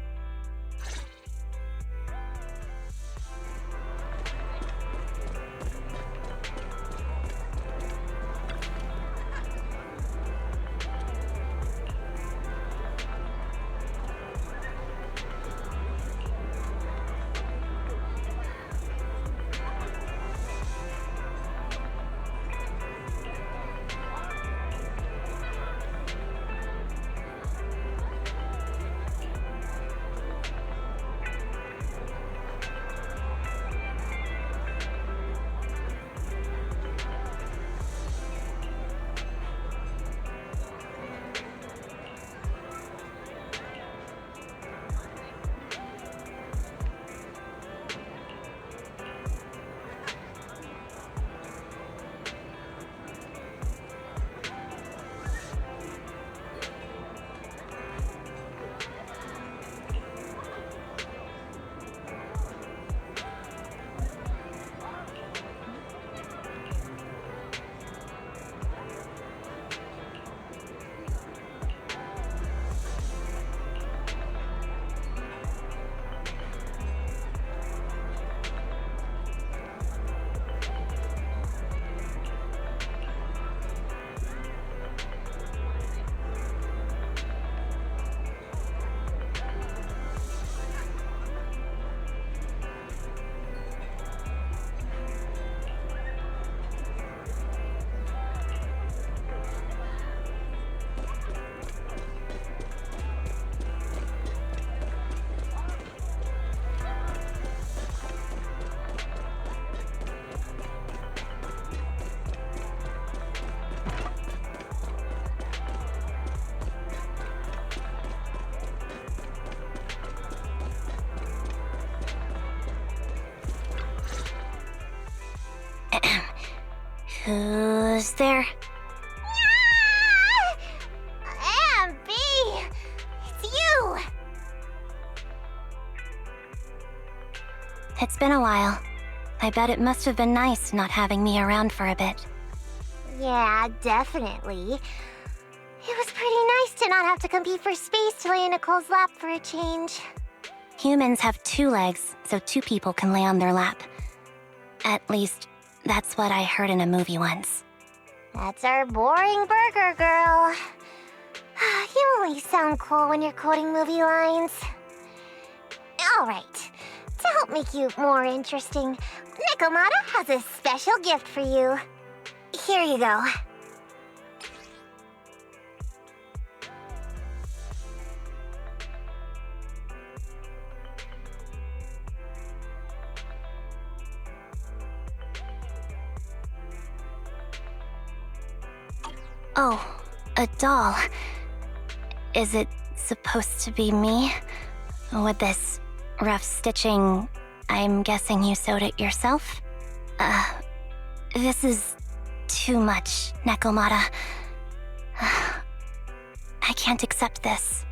Speaker 1: Who's there?
Speaker 11: Anby! It's you!
Speaker 1: It's been a while. I bet it must have been nice not having me around for a bit.
Speaker 11: Yeah, definitely. It was pretty nice to not have to compete for space to lay in Nicole's lap for a change.
Speaker 1: Humans have 2 legs, so 2 people can lay on their lap. At least, that's what I heard in a movie once.
Speaker 11: That's our boring burger girl. You only sound cool when you're quoting movie lines. Alright, to help make you more interesting, Nikomata has a special gift for you. Here you go.
Speaker 1: Oh, a doll. Is it supposed to be me? With this rough stitching, I'm guessing you sewed it yourself? This is too much, Nekomata. I can't accept this.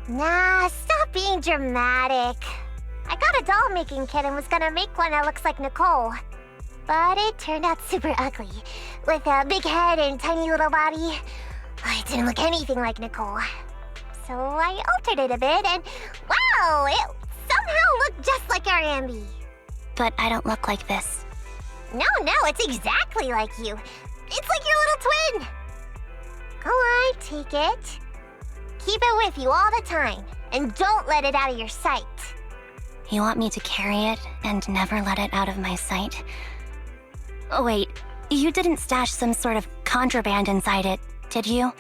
Speaker 11: Nah, stop being dramatic. I got a doll making kit and was gonna make one that looks like Nicole. But it turned out super ugly, with a big head and tiny little body. It didn't look anything like Nicole. So I altered it a bit and wow, it somehow looked just like our Anby.
Speaker 1: But I don't look like this.
Speaker 11: No, it's exactly like you. It's like your little twin. Go on, take it. Keep it with you all the time, and don't let it out of your sight.
Speaker 1: You want me to carry it and never let it out of my sight? Oh, wait, you didn't stash some sort of contraband inside it, did you?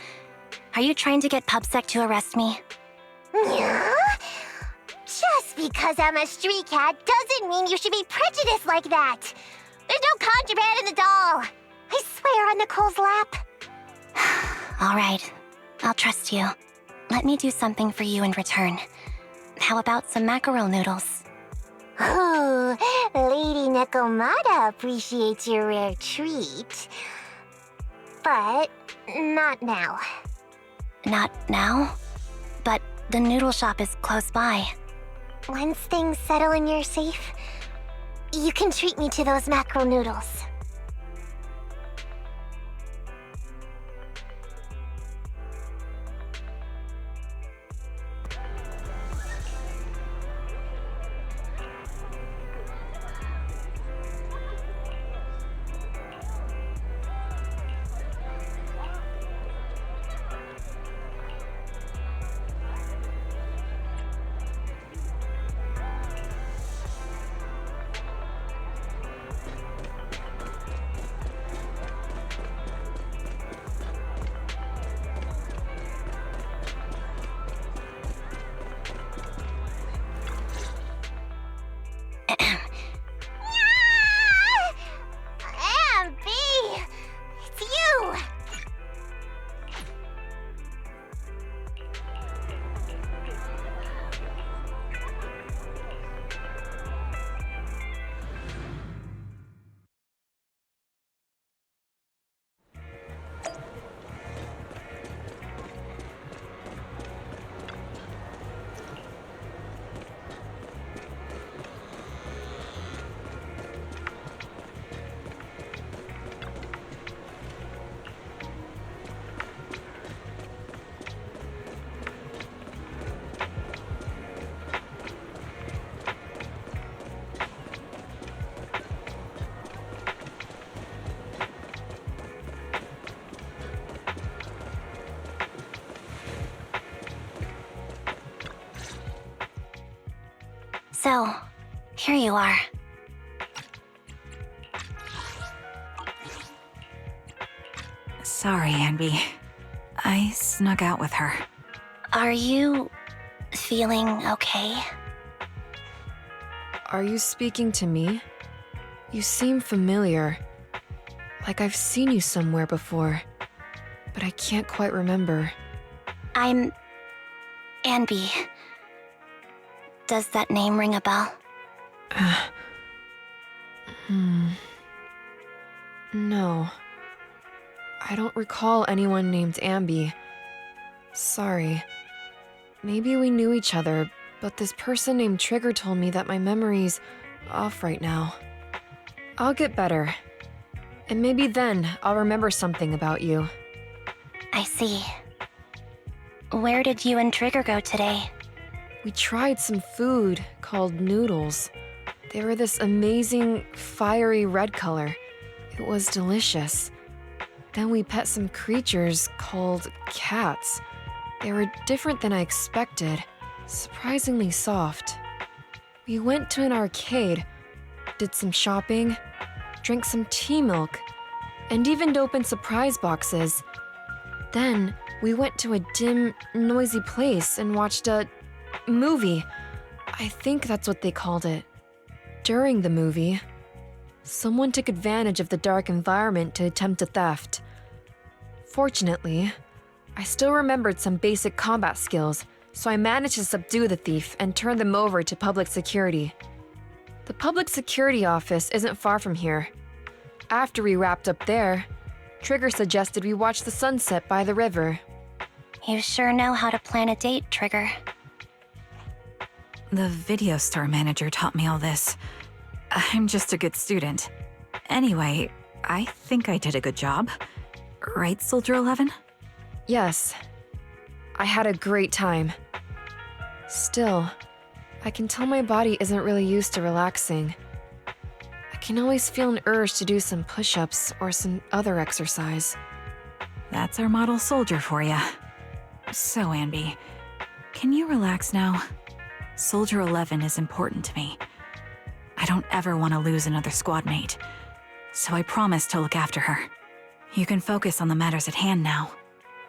Speaker 1: Are you trying to get PubSec to arrest me?
Speaker 11: Yeah? Just because I'm a street cat doesn't mean you should be prejudiced like that. There's no contraband in the doll. I swear on Nicole's lap.
Speaker 1: All right, I'll trust you. Let me do something for you in return. How about some mackerel noodles?
Speaker 11: Oh, Lady Nekomata appreciates your rare treat. But not now.
Speaker 1: Not now? But the noodle shop is close by.
Speaker 11: Once things settle and you're safe, you can treat me to those mackerel noodles. Anby! It's you!
Speaker 1: So, here you are.
Speaker 5: Sorry, Anby. I snuck out with her.
Speaker 1: Are you feeling okay?
Speaker 9: Are you speaking to me? You seem familiar. Like I've seen you somewhere before. But I can't quite remember.
Speaker 1: I'm Anby. Does that name ring a bell?
Speaker 9: No. I don't recall anyone named Anby. Sorry. Maybe we knew each other, but this person named Trigger told me that my memory's off right now. I'll get better. And maybe then I'll remember something about you.
Speaker 1: I see. Where did you and Trigger go today?
Speaker 9: We tried some food called noodles. They were this amazing, fiery red color. It was delicious. Then we pet some creatures called cats. They were different than I expected, surprisingly soft. We went to an arcade, did some shopping, drank some tea milk, and even opened surprise boxes. Then we went to a dim, noisy place and watched a movie. I think that's what they called it. During the movie, someone took advantage of the dark environment to attempt a theft. Fortunately, I still remembered some basic combat skills, so I managed to subdue the thief and turn them over to public security. The public security office isn't far from here. After we wrapped up there, Trigger suggested we watch the sunset by the river.
Speaker 1: You sure know how to plan a date, Trigger.
Speaker 5: The video store manager taught me all this. I'm just a good student. Anyway, I think I did a good job. Right, Soldier 11?
Speaker 9: Yes. I had a great time. Still, I can tell my body isn't really used to relaxing. I can always feel an urge to do some push-ups or some other exercise.
Speaker 5: That's our model soldier for ya. So, Anby, can you relax now? Soldier 11 is important to me. I don't ever want to lose another squad mate, so I promise to look after her. You can focus on the matters at hand now.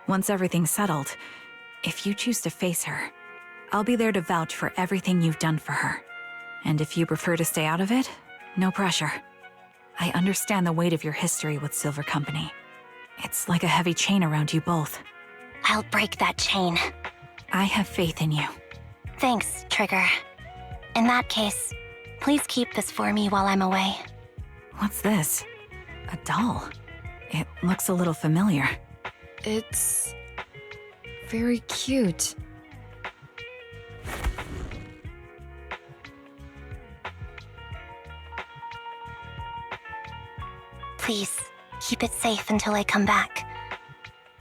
Speaker 5: Once everything's settled, if you choose to face her, I'll be there to vouch for everything you've done for her. And if you prefer to stay out of it, no pressure. I understand the weight of your history with Silver Company. It's like a heavy chain around you both.
Speaker 1: I'll break that chain.
Speaker 5: I have faith in you.
Speaker 1: Thanks, Trigger. In that case, please keep this for me while I'm away.
Speaker 5: What's this? A doll? It looks a little familiar.
Speaker 9: It's very cute.
Speaker 1: Please, keep it safe until I come back.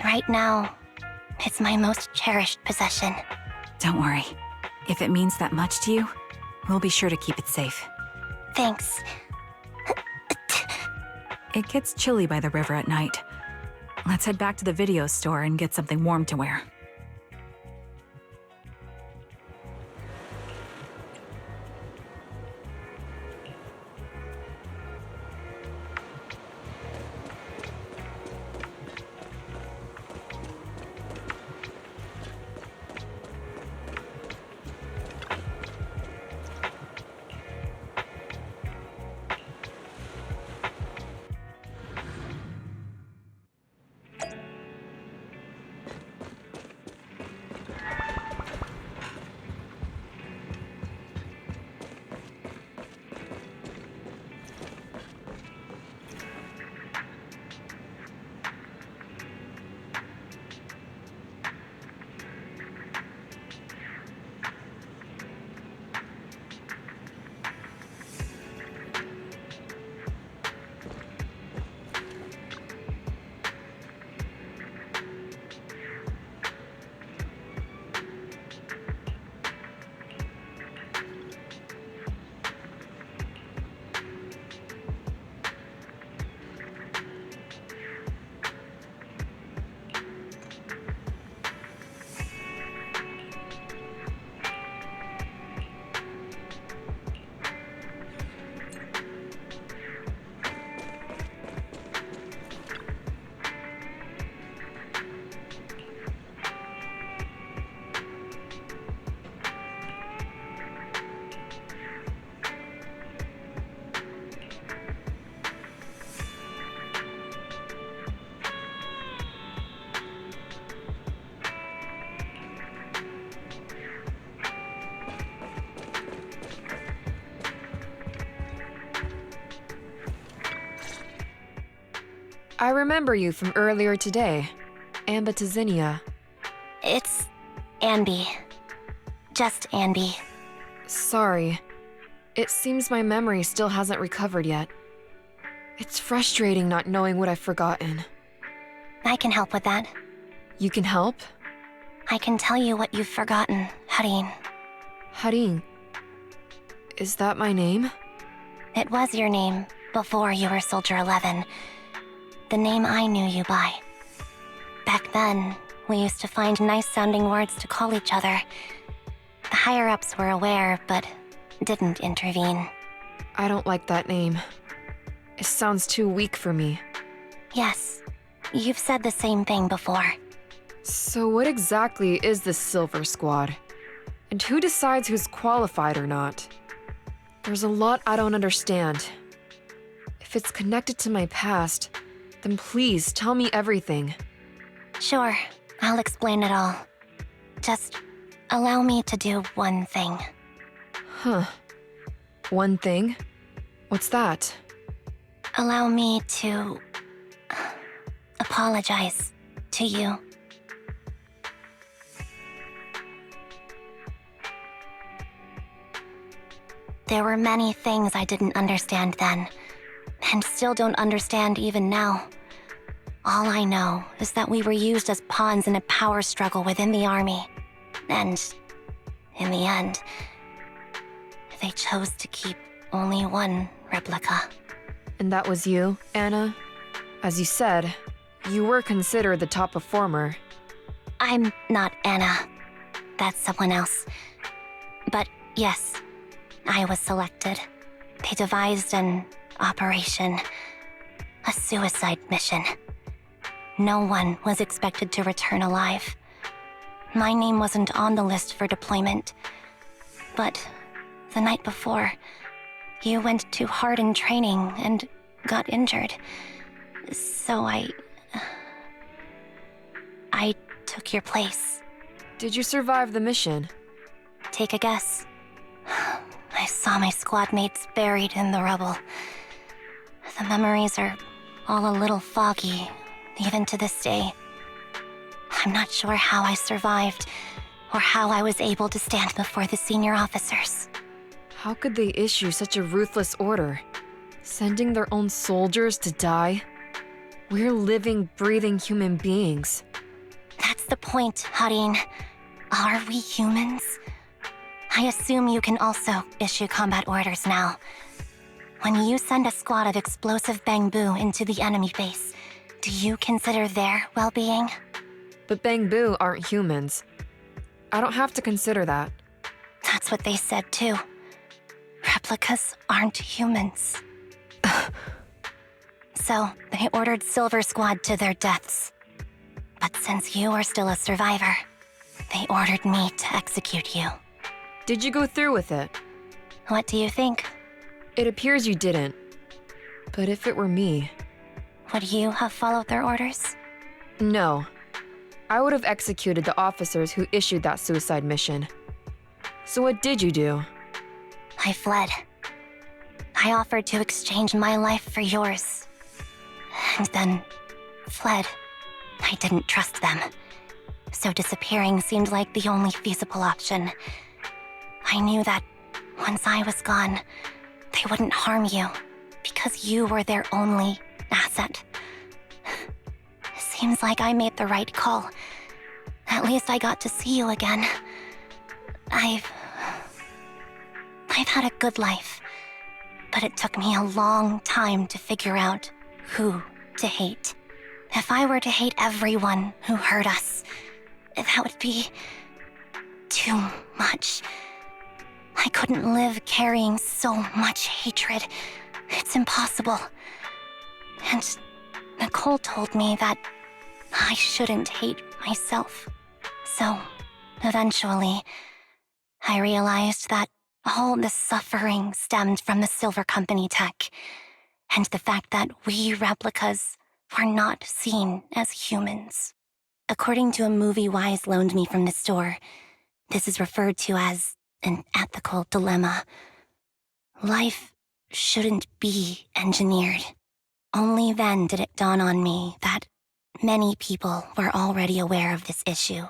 Speaker 1: Right now, it's my most cherished possession.
Speaker 5: Don't worry. If it means that much to you, we'll be sure to keep it safe.
Speaker 1: Thanks.
Speaker 5: It gets chilly by the river at night. Let's head back to the video store and get something warm to wear.
Speaker 9: I remember you from earlier today. Anby.
Speaker 1: It's Anby. Just Anby.
Speaker 9: Sorry. It seems my memory still hasn't recovered yet. It's frustrating not knowing what I've forgotten.
Speaker 1: I can help with that.
Speaker 9: You can help?
Speaker 1: I can tell you what you've forgotten, Harin.
Speaker 9: Harin. Is that my name?
Speaker 1: It was your name before you were Soldier 11. The name I knew you by. Back then, we used to find nice-sounding words to call each other. The higher-ups were aware, but didn't intervene.
Speaker 9: I don't like that name. It sounds too weak for me.
Speaker 1: Yes, you've said the same thing before.
Speaker 9: So what exactly is this Silver Squad? And who decides who's qualified or not? There's a lot I don't understand. If it's connected to my past, then please tell me everything.
Speaker 1: Sure, I'll explain it all. Just allow me to do one thing.
Speaker 9: Huh. One thing? What's that?
Speaker 1: Allow me to apologize to you. There were many things I didn't understand then, and still don't understand even now. All I know is that we were used as pawns in a power struggle within the army. And, in the end, they chose to keep only one replica.
Speaker 9: And that was you, Anna? As you said, you were considered the top performer.
Speaker 1: I'm not Anna. That's someone else. But yes, I was selected. They devised an operation, a suicide mission. No one was expected to return alive. My name wasn't on the list for deployment. But the night before, you went too hard in training and got injured. So I took your place.
Speaker 9: Did you survive the mission?
Speaker 1: Take a guess. I saw my squad mates buried in the rubble. The memories are all a little foggy, even to this day. I'm not sure how I survived, or how I was able to stand before the senior officers.
Speaker 9: How could they issue such a ruthless order? Sending their own soldiers to die? We're living, breathing human beings.
Speaker 1: That's the point, Harin. Are we humans? I assume you can also issue combat orders now. When you send a squad of explosive bamboo into the enemy base, do you consider their well-being?
Speaker 9: But Bangbu aren't humans. I don't have to consider that.
Speaker 1: That's what they said too. Replicas aren't humans. So, they ordered Silver Squad to their deaths. But since you are still a survivor, they ordered me to execute you.
Speaker 9: Did you go through with it?
Speaker 1: What do you think?
Speaker 9: It appears you didn't. But if it were me...
Speaker 1: Would you have followed their orders?
Speaker 9: No. I would have executed the officers who issued that suicide mission. So what did you do?
Speaker 1: I fled. I offered to exchange my life for yours. And then fled. I didn't trust them. So disappearing seemed like the only feasible option. I knew that once I was gone, they wouldn't harm you, because you were their only asset. Seems like I made the right call. At least I got to see you again. I've had a good life, but it took me a long time to figure out who to hate. If I were to hate everyone who hurt us, that would be too much. I couldn't live carrying so much hatred. It's impossible. And Nicole told me that I shouldn't hate myself. So, eventually, I realized that all the suffering stemmed from the Silver Company tech, and the fact that we replicas were not seen as humans. According to a movie Wise loaned me from the store, this is referred to as an ethical dilemma. Life shouldn't be engineered. Only then did it dawn on me that many people were already aware of this issue.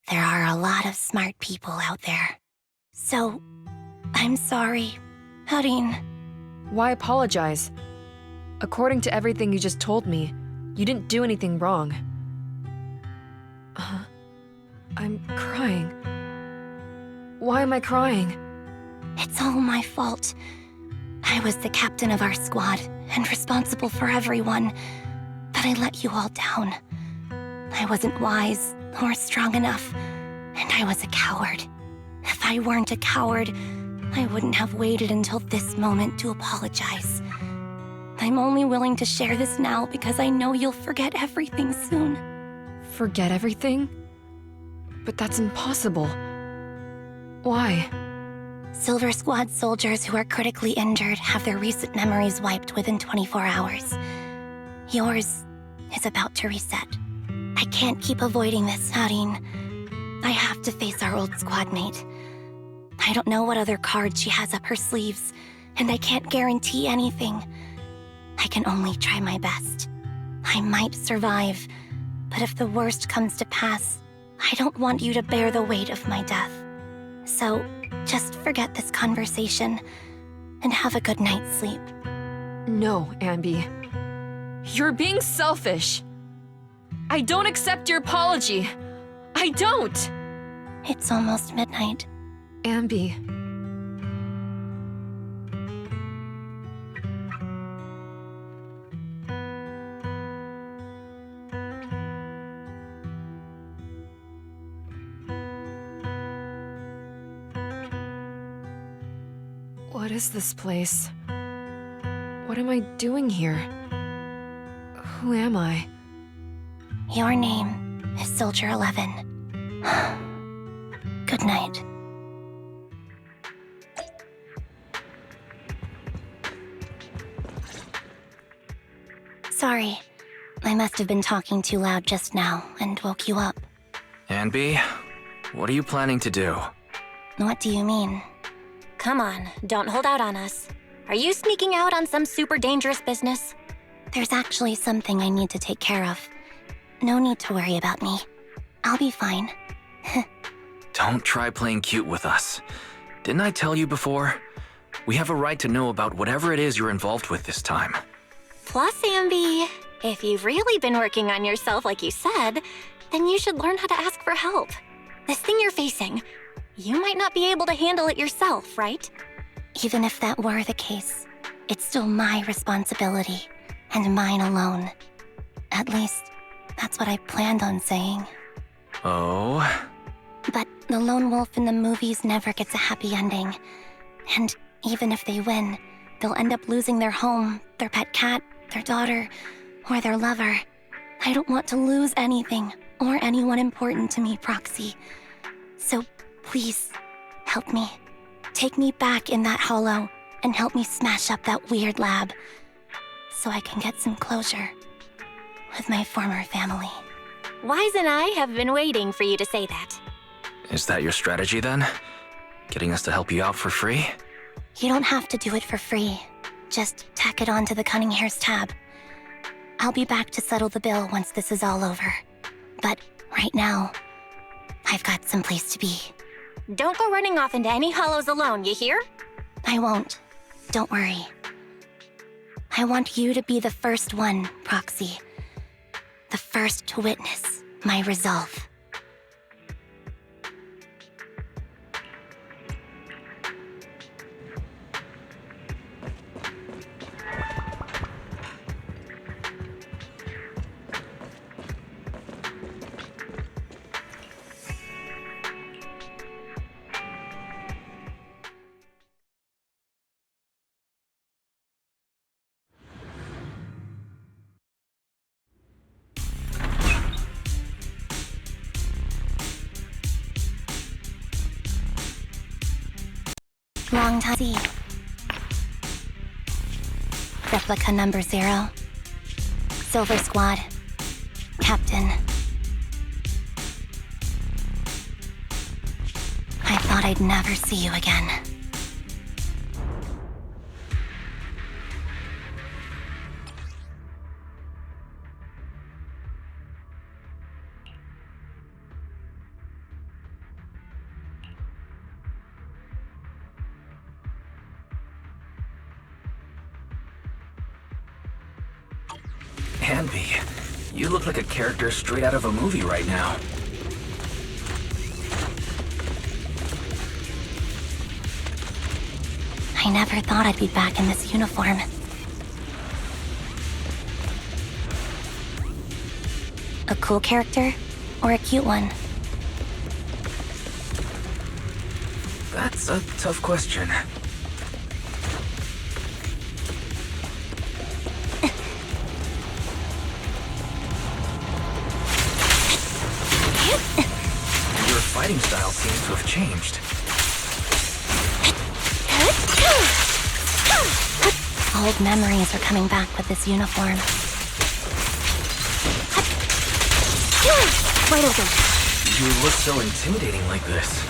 Speaker 1: There are a lot of smart people out there. So, I'm sorry, Harin.
Speaker 9: Why apologize? According to everything you just told me, you didn't do anything wrong. I'm crying. Why am I crying?
Speaker 1: It's all my fault. I was the captain of our squad and responsible for everyone, but I let you all down. I wasn't wise or strong enough, and I was a coward. If I weren't a coward, I wouldn't have waited until this moment to apologize. I'm only willing to share this now because I know you'll forget everything soon.
Speaker 9: Forget everything? But that's impossible. Why?
Speaker 1: Silver Squad soldiers who are critically injured have their recent memories wiped within 24 hours. Yours is about to reset. I can't keep avoiding this, Hareen. I have to face our old squad mate. I don't know what other cards she has up her sleeves, and I can't guarantee anything. I can only try my best. I might survive, but if the worst comes to pass, I don't want you to bear the weight of my death. So, just forget this conversation, and have a good night's sleep.
Speaker 9: No, Anby. You're being selfish. I don't accept your apology. I don't!
Speaker 1: It's almost midnight.
Speaker 9: Anby. What is this place? What am I doing here? Who am I?
Speaker 1: Your name is Soldier 11. Good night. Sorry, I must have been talking too loud just now and woke you up.
Speaker 2: Anby, what are you planning to do?
Speaker 1: What do you mean? Come on, don't hold out on us. Are you sneaking out on some super dangerous business? There's actually something I need to take care of. No need to worry about me. I'll be fine.
Speaker 2: Don't try playing cute with us. Didn't I tell you before? We have a right to know about whatever it is you're involved with this time.
Speaker 1: Plus, Anby, if you've really been working on yourself like you said, then you should learn how to ask for help. This thing you're facing, you might not be able to handle it yourself, right? Even if that were the case, it's still my responsibility, and mine alone. At least, that's what I planned on saying.
Speaker 2: Oh?
Speaker 1: But the lone wolf in the movies never gets a happy ending. And even if they win, they'll end up losing their home, their pet cat, their daughter, or their lover. I don't want to lose anything, or anyone important to me, Proxy. So please, help me. Take me back in that hollow, and help me smash up that weird lab, so I can get some closure with my former family. Wise and I have been waiting for you to say that.
Speaker 2: Is that your strategy then? Getting us to help you out for free?
Speaker 1: You don't have to do it for free. Just tack it onto the Cunning Hair's tab. I'll be back to settle the bill once this is all over. But right now, I've got someplace to be. Don't go running off into any hollows alone, you hear? I won't. Don't worry. I want you to be the first one, Proxy. The first to witness my resolve. Long time see. Replica number 0. Silver Squad. Captain. I thought I'd never see you again.
Speaker 2: Anby, you look like a character straight out of a movie right now.
Speaker 1: I never thought I'd be back in this uniform. A cool character or a cute one?
Speaker 2: That's a tough question. Your fighting style seems to have changed.
Speaker 1: Old memories are coming back with this uniform. Wide open.
Speaker 2: You look so intimidating like this.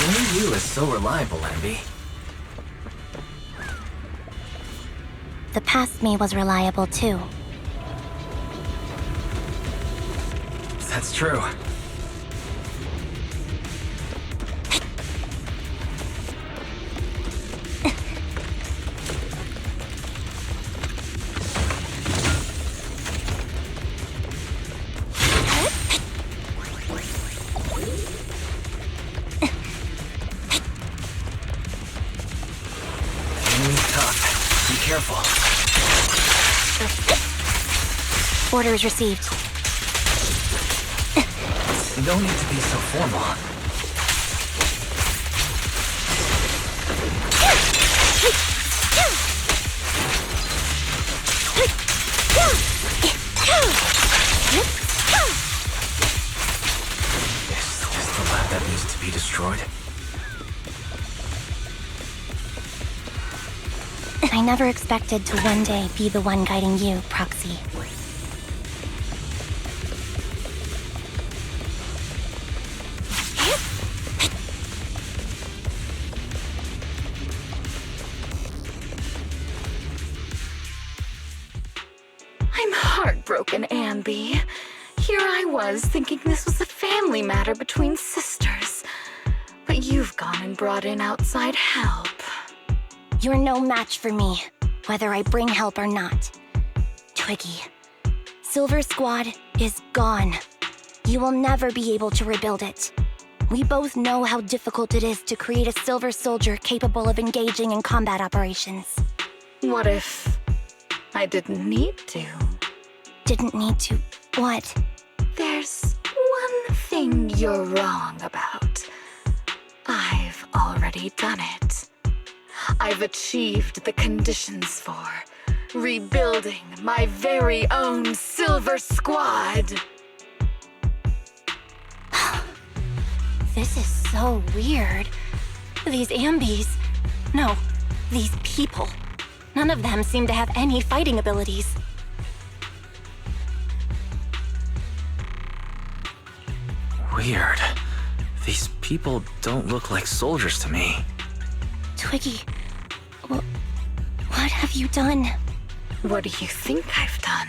Speaker 2: Only you is so reliable, Anby.
Speaker 1: The past me was reliable too.
Speaker 2: That's true. Tough. Be careful.
Speaker 1: Orders received.
Speaker 2: No need to be so formal. Is this the lab that needs to be destroyed?
Speaker 1: I never expected to one day be the one guiding you, Proxy.
Speaker 8: I'm heartbroken, Anby. Here I was thinking this was a family matter between sisters. But you've gone and brought in outside help.
Speaker 1: You're no match for me, whether I bring help or not. Twiggy, Silver Squad is gone. You will never be able to rebuild it. We both know how difficult it is to create a Silver Soldier capable of engaging in combat operations.
Speaker 8: What if I didn't need to?
Speaker 1: Didn't need to what?
Speaker 8: There's one thing you're wrong about. I've already done it. I've achieved the conditions for rebuilding my very own Silver Squad.
Speaker 1: This is so weird. These Ambys... No, these people. None of them seem to have any fighting abilities.
Speaker 2: Weird. These people don't look like soldiers to me.
Speaker 1: Twiggy, what have you done?
Speaker 8: What do you think I've done?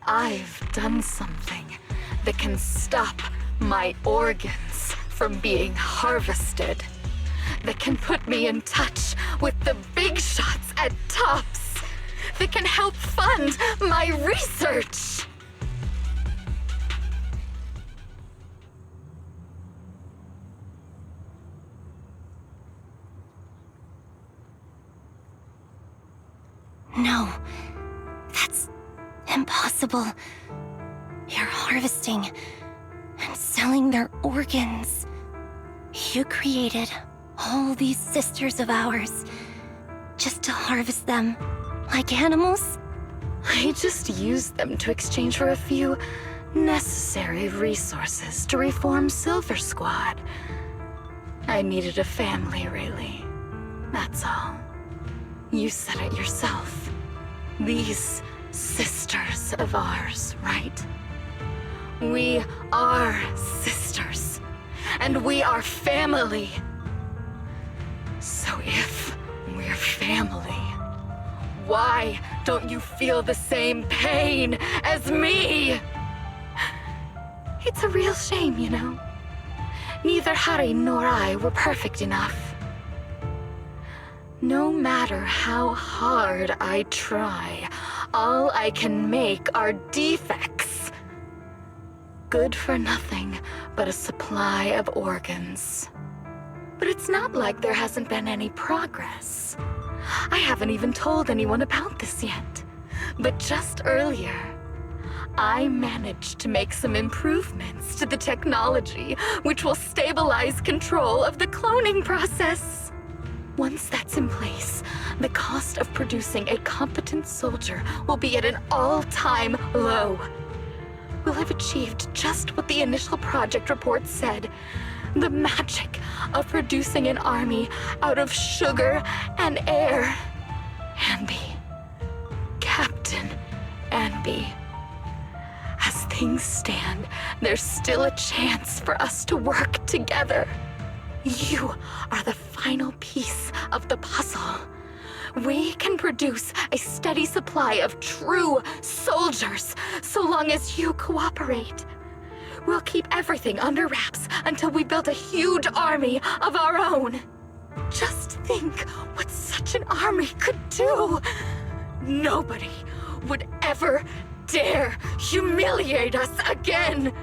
Speaker 8: I've done something that can stop my organs from being harvested. That can put me in touch with the big shots at Tops. That can help fund my research.
Speaker 1: No, that's impossible. You're harvesting and selling their organs. You created all these sisters of ours just to harvest them like animals?
Speaker 8: I just used them to exchange for a few necessary resources to reform Silver Squad. I needed a family, really. That's all. You said it yourself. These sisters of ours, right? We are sisters, and we are family. So if we're family, why don't you feel the same pain as me? It's a real shame, you know. Neither Harry nor I were perfect enough. No matter how hard I try, all I can make are defects. Good for nothing but a supply of organs. But it's not like there hasn't been any progress. I haven't even told anyone about this yet. But just earlier, I managed to make some improvements to the technology which will stabilize control of the cloning process. Once that's in place, the cost of producing a competent soldier will be at an all-time low. We'll have achieved just what the initial project report said. The magic of producing an army out of sugar and air. Anby. Captain Anby. As things stand, there's still a chance for us to work together. You are the final piece of the puzzle. We can produce a steady supply of true soldiers so long as you cooperate. We'll keep everything under wraps until we build a huge army of our own. Just think what such an army could do. Nobody would ever dare humiliate us again.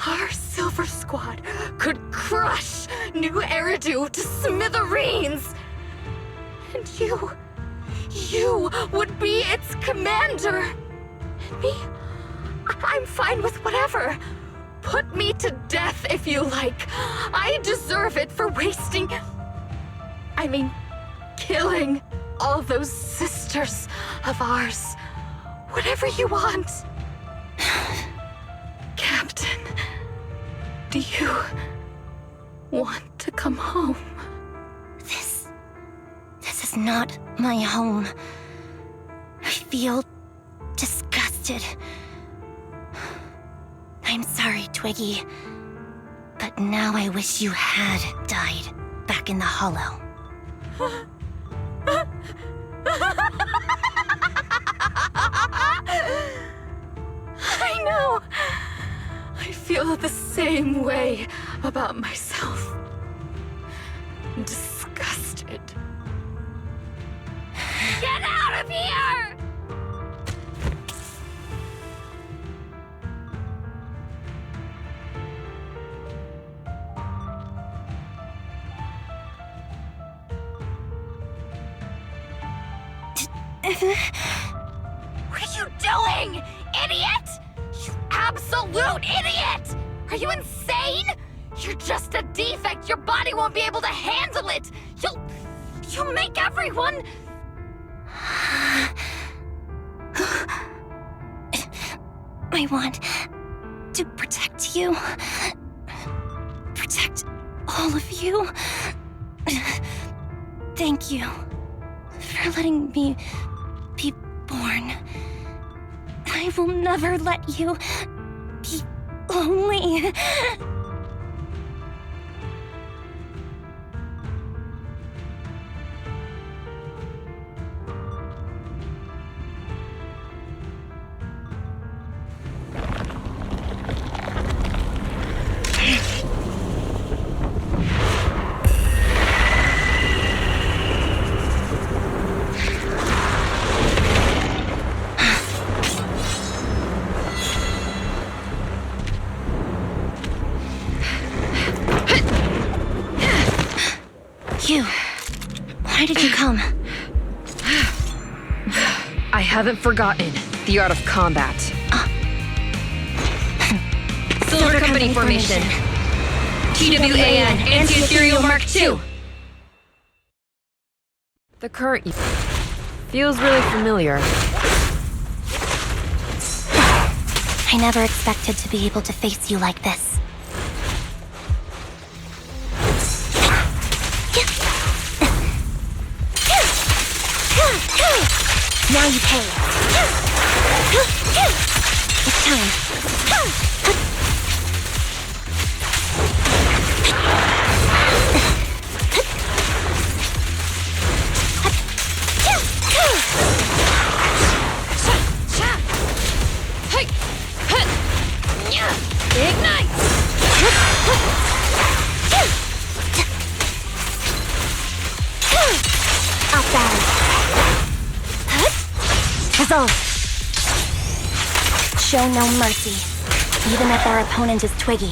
Speaker 8: Our Silver Squad could crush New Eridu to smithereens. And you would be its commander. And me, I'm fine with whatever. Put me to death if you like. I deserve it for killing all those sisters of ours. Whatever you want. Captain, do you want to come home?
Speaker 1: This is not my home. I feel disgusted. I'm sorry, Twiggy. But now I wish you had died back in the Hollow.
Speaker 8: I know. I feel the same way about myself. Disgusted. Get out of here! What are you doing, idiot? You absolute idiot! Are you insane? You're just a defect. Your body won't be able to handle it. You'll make everyone...
Speaker 1: I want to protect you. Protect all of you. Thank you for letting me be born. I will never let you be lonely. Why did you come?
Speaker 9: I haven't forgotten the art of combat. Silver Company formation. TWAN, Anti-Ethereal Mark II. The current feels really familiar.
Speaker 1: I never expected to be able to face you like this. Now you pay. It's time.
Speaker 8: Ignite!
Speaker 1: Resolve! Show no mercy, even if our opponent is Twiggy.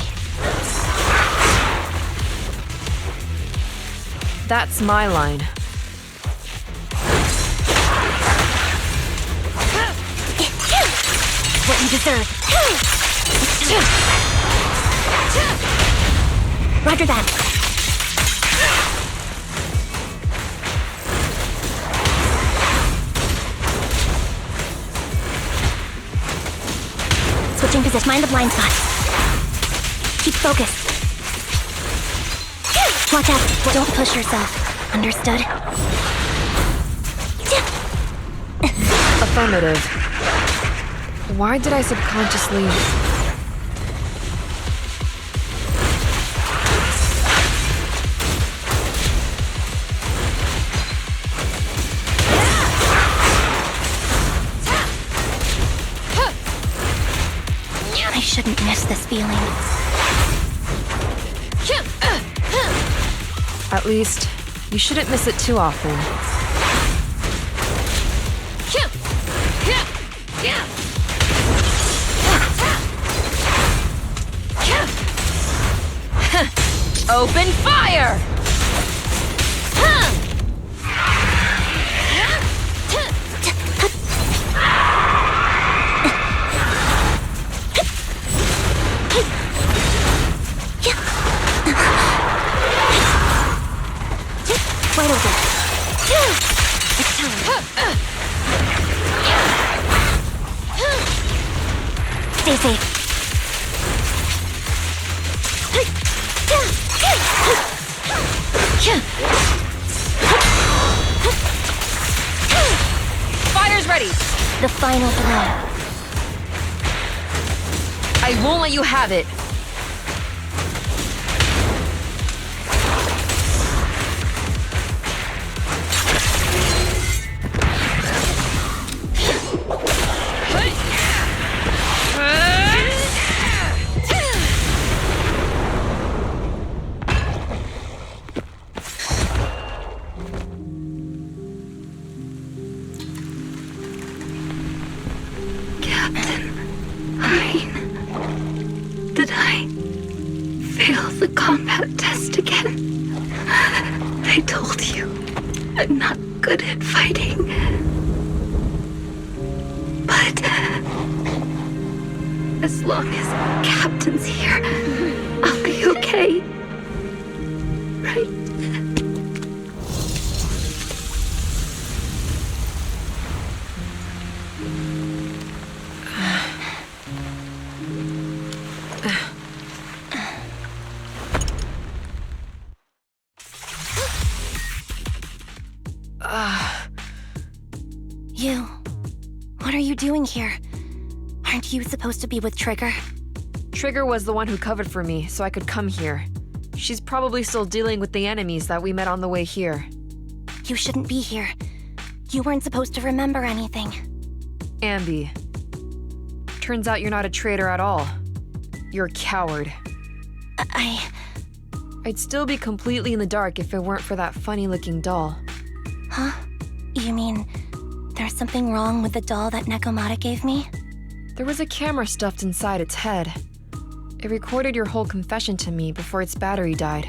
Speaker 9: That's my line.
Speaker 1: What you deserve. Roger that. Switching position. Mind the blind spot. Keep focused. Watch out. Don't push yourself. Understood?
Speaker 9: Affirmative. Why did I subconsciously...
Speaker 1: I shouldn't miss this feeling.
Speaker 9: At least, you shouldn't miss it too often.
Speaker 8: Open fire!
Speaker 1: Wide open. It's time. Stay safe.
Speaker 8: Fire's ready!
Speaker 1: The final throw.
Speaker 9: I won't let you have it.
Speaker 8: Did I fail the combat test again? I told you, I'm not good at fighting. But as long as Captain's here, I'll be okay. Right?
Speaker 1: You. What are you doing here? Aren't you supposed to be with Trigger?
Speaker 9: Trigger was the one who covered for me, so I could come here. She's probably still dealing with the enemies that we met on the way here.
Speaker 1: You shouldn't be here. You weren't supposed to remember anything.
Speaker 9: Anby. Turns out you're not a traitor at all. You're a coward. I'd still be completely in the dark if it weren't for that funny-looking doll.
Speaker 1: Huh? You mean there's something wrong with the doll that Nekomata gave me?
Speaker 9: There was a camera stuffed inside its head. It recorded your whole confession to me before its battery died.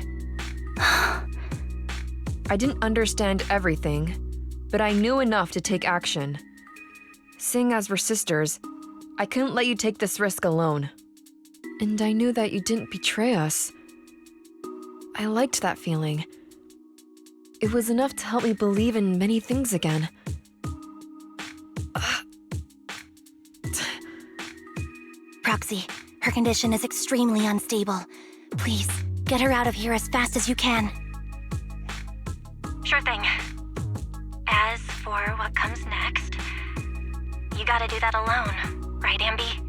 Speaker 9: I didn't understand everything, but I knew enough to take action. Seeing as we're sisters, I couldn't let you take this risk alone. And I knew that you didn't betray us. I liked that feeling. It was enough to help me believe in many things again.
Speaker 1: Proxy, her condition is extremely unstable. Please, get her out of here as fast as you can. Sure thing. As for what comes next, you gotta do that alone, right, Anby?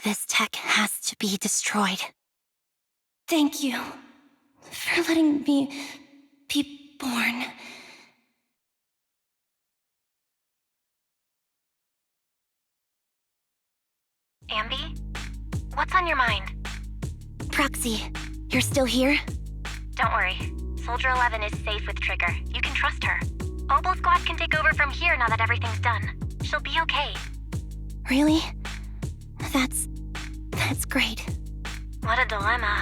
Speaker 1: This tech has to be destroyed. Thank you for letting me be born. Anby? What's on your mind?
Speaker 10: Proxy, you're still here?
Speaker 1: Don't worry. Soldier 11 is safe with Trigger. You can trust her. Oboe Squad can take over from here now that everything's done. She'll be okay.
Speaker 10: Really? That's great.
Speaker 1: What a dilemma.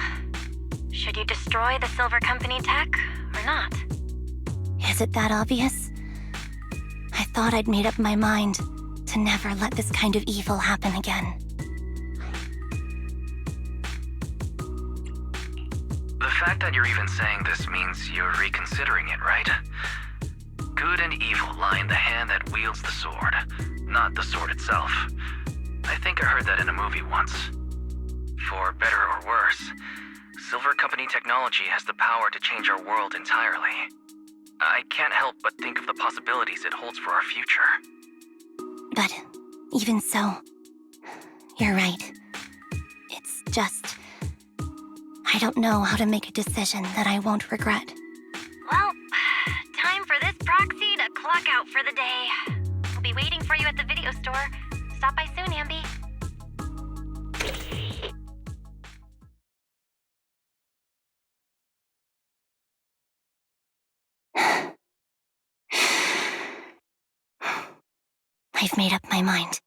Speaker 1: Should you destroy the Silver Company tech, or not?
Speaker 10: Is it that obvious? I thought I'd made up my mind to never let this kind of evil happen again.
Speaker 2: The fact that you're even saying this means you're reconsidering it, right? Good and evil lie in the hand that wields the sword, not the sword itself. I think I heard that in a movie once. For better or worse, Silver Company technology has the power to change our world entirely. I can't help but think of the possibilities it holds for our future.
Speaker 10: But even so, you're right. It's just... I don't know how to make a decision that I won't regret.
Speaker 1: Well, time for this proxy to clock out for the day. We'll be waiting for you at the video store. Stop by soon, Anby.
Speaker 10: I've made up my mind.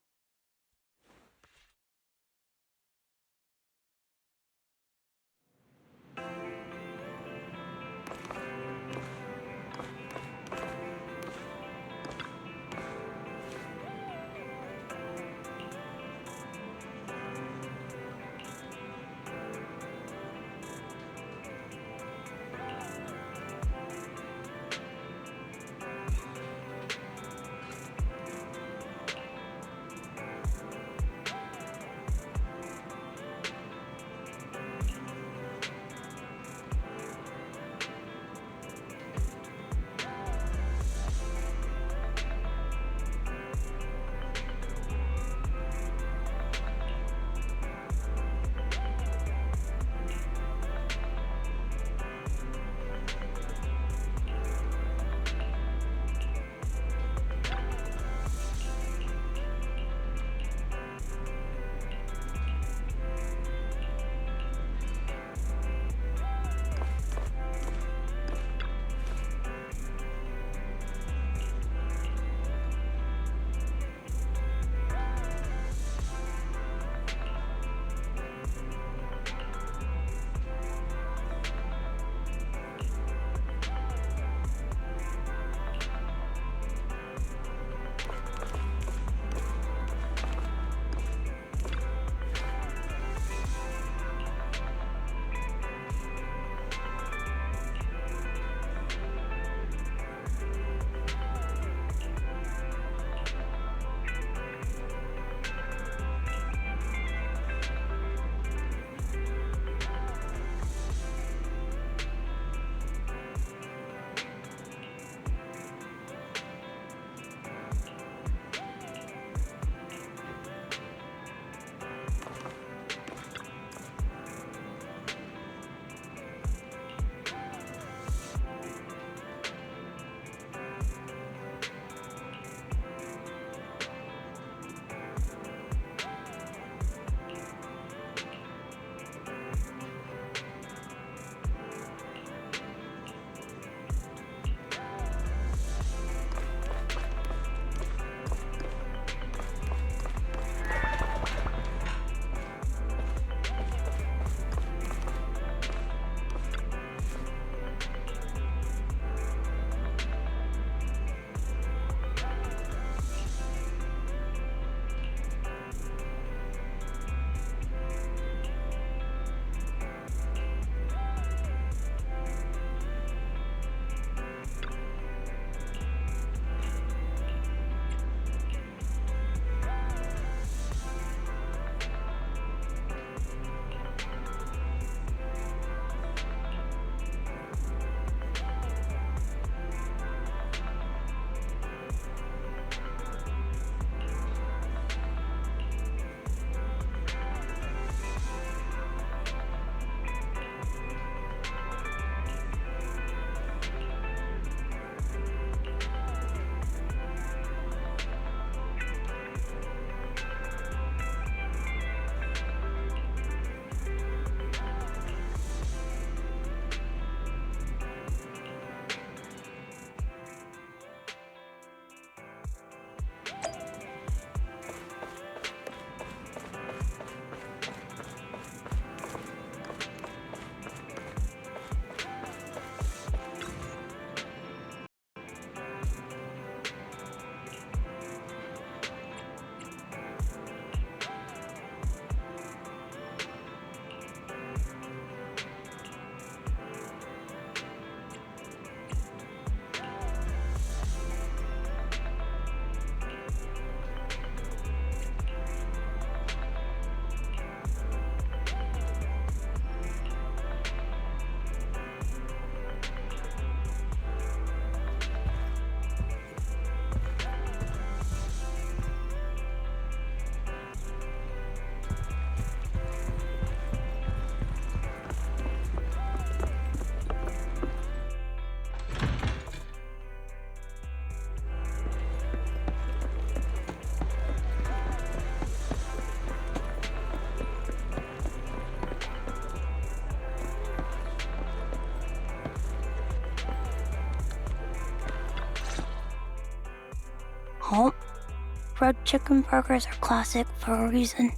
Speaker 11: fried chicken burgers are classic for a reason.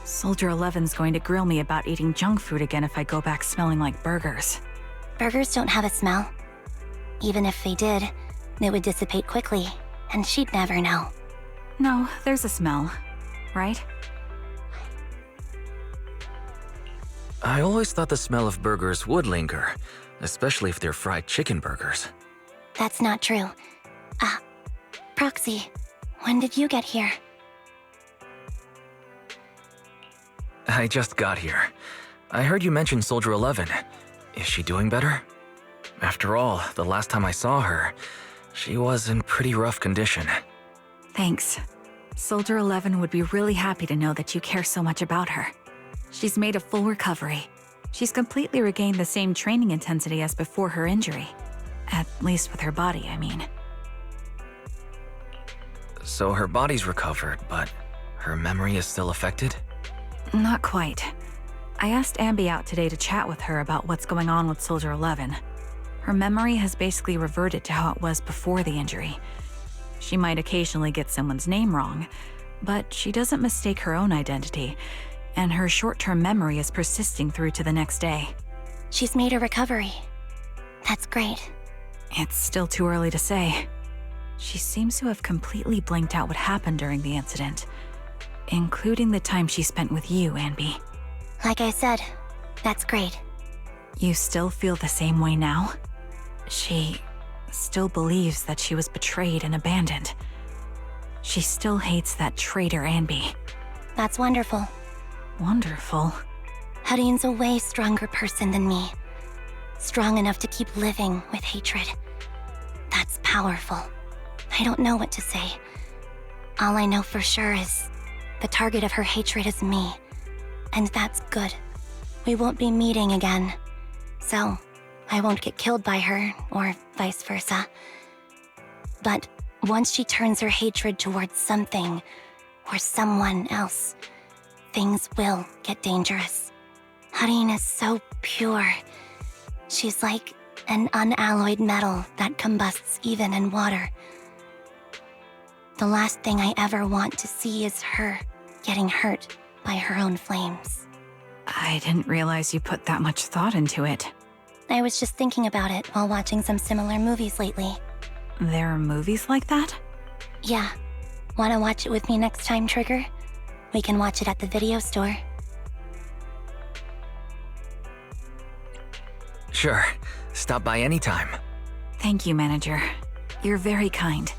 Speaker 5: Soldier 11's going to grill me about eating junk food again if I go back smelling like burgers.
Speaker 1: Burgers don't have a smell. Even if they did, it would dissipate quickly, and she'd never know.
Speaker 5: No, there's a smell, right?
Speaker 2: I always thought the smell of burgers would linger, especially if they're fried chicken burgers.
Speaker 1: That's not true. Proxy, when did you get here?
Speaker 2: I just got here. I heard you mention Soldier 11. Is she doing better? After all, the last time I saw her, she was in pretty rough condition.
Speaker 5: Thanks. Soldier 11 would be really happy to know that you care so much about her. She's made a full recovery. She's completely regained the same training intensity as before her injury. At least with her body, I mean.
Speaker 2: So her body's recovered, but her memory is still affected?
Speaker 5: Not quite. I asked Anby out today to chat with her about what's going on with Soldier 11. Her memory has basically reverted to how it was before the injury. She might occasionally get someone's name wrong, but she doesn't mistake her own identity, and her short-term memory is persisting through to the next day.
Speaker 1: She's made a recovery. That's great.
Speaker 5: It's still too early to say. She seems to have completely blanked out what happened during the incident, including the time she spent with you, Anby.
Speaker 1: Like I said, that's great.
Speaker 5: You still feel the same way now? She still believes that she was betrayed and abandoned. She still hates that traitor Anby.
Speaker 1: That's wonderful.
Speaker 5: Wonderful.
Speaker 1: Hadine's a way stronger person than me. Strong enough to keep living with hatred. That's powerful. I don't know what to say. All I know for sure is the target of her hatred is me. And that's good. We won't be meeting again. So, I won't get killed by her, or vice versa. But once she turns her hatred towards something, or someone else, things will get dangerous. Hadine is so pure. She's like an unalloyed metal that combusts even in water. The last thing I ever want to see is her getting hurt by her own flames.
Speaker 5: I didn't realize you put that much thought into it.
Speaker 1: I was just thinking about it while watching some similar movies lately.
Speaker 5: There are movies like that?
Speaker 1: Yeah. Wanna watch it with me next time, Trigger? We can watch it at the video store.
Speaker 2: Sure. Stop by anytime.
Speaker 5: Thank you, Manager. You're very kind.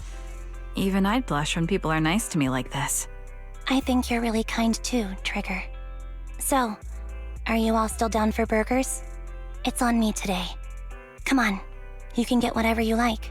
Speaker 5: Even I'd blush when people are nice to me like this.
Speaker 1: I think you're really kind too, Trigger. So, are you all still down for burgers? It's on me today. Come on, you can get whatever you like.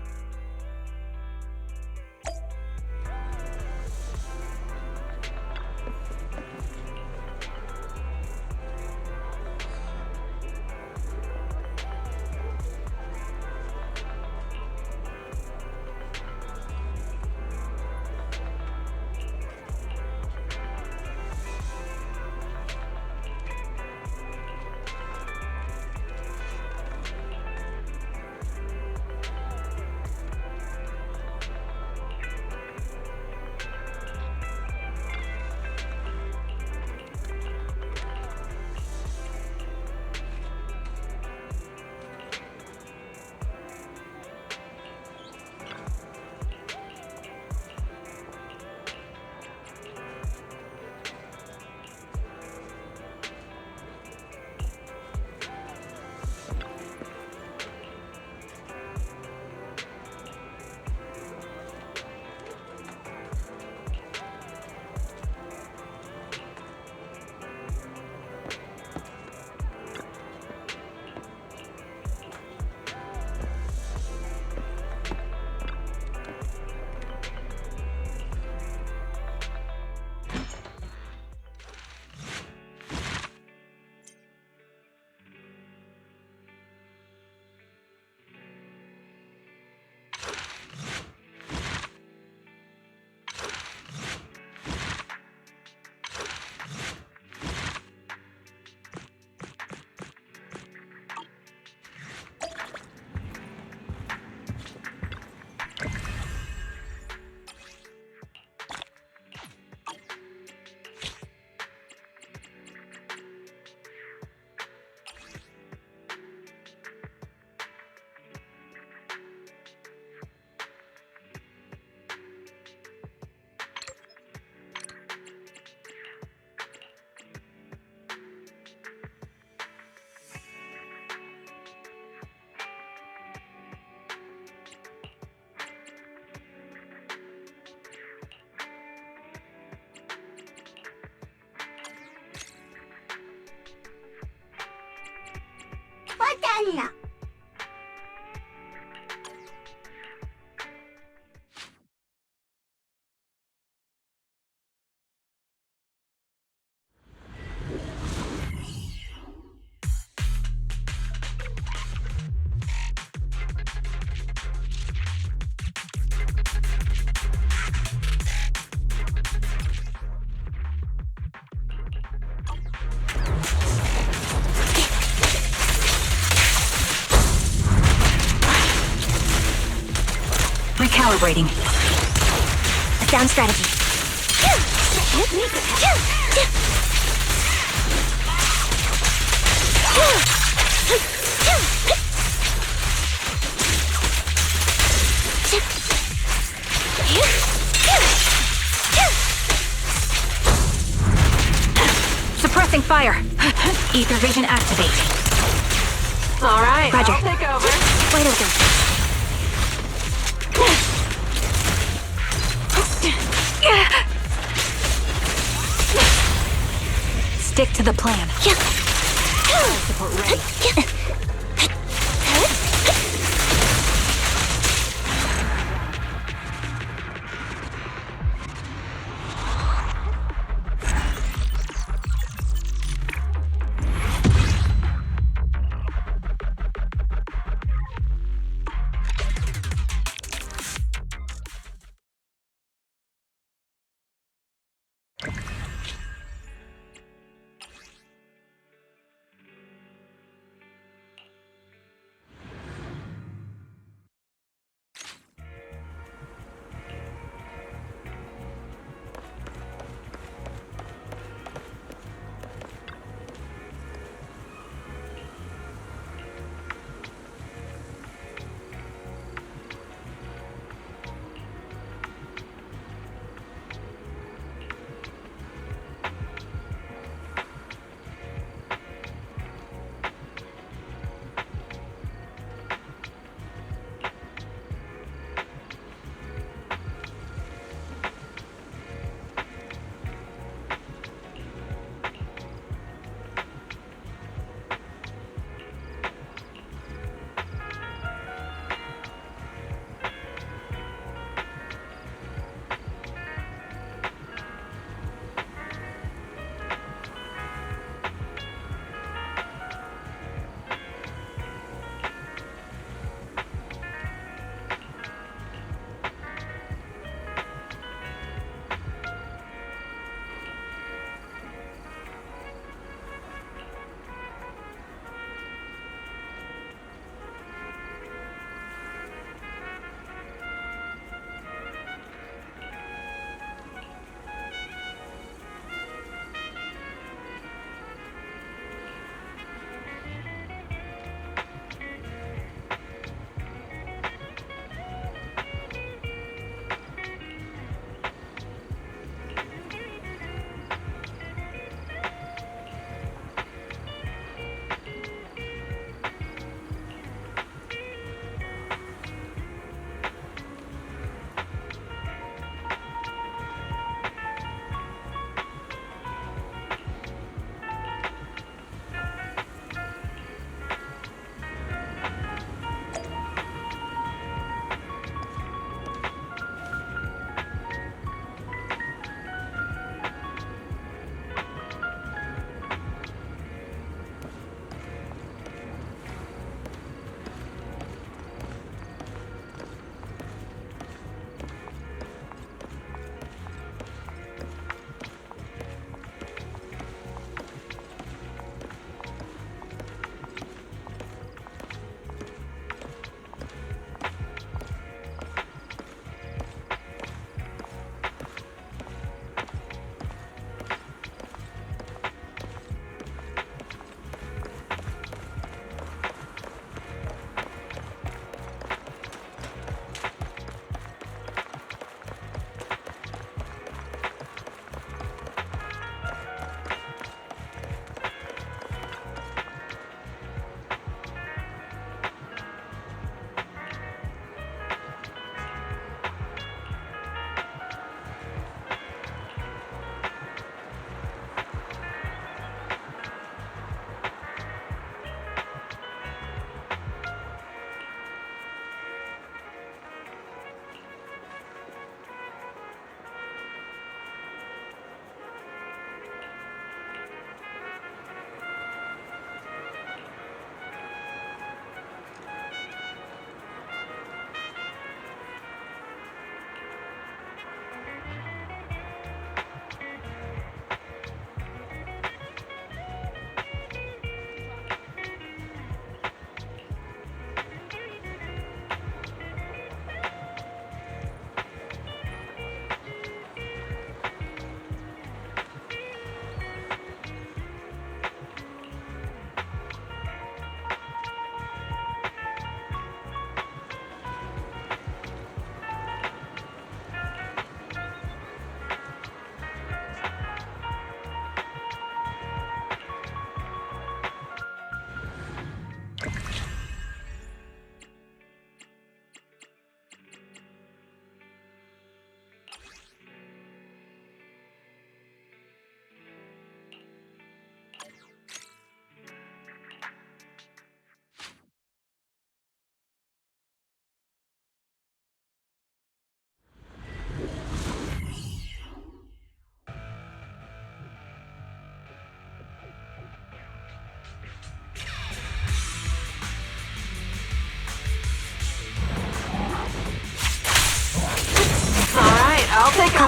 Speaker 11: fun.
Speaker 5: Recalibrating.
Speaker 11: Sound strategy.
Speaker 5: Suppressing fire. Ether vision activate.
Speaker 9: All right,
Speaker 5: Roger.
Speaker 9: I'll take over.
Speaker 11: Wide open.
Speaker 5: Stick to the plan. Support ready.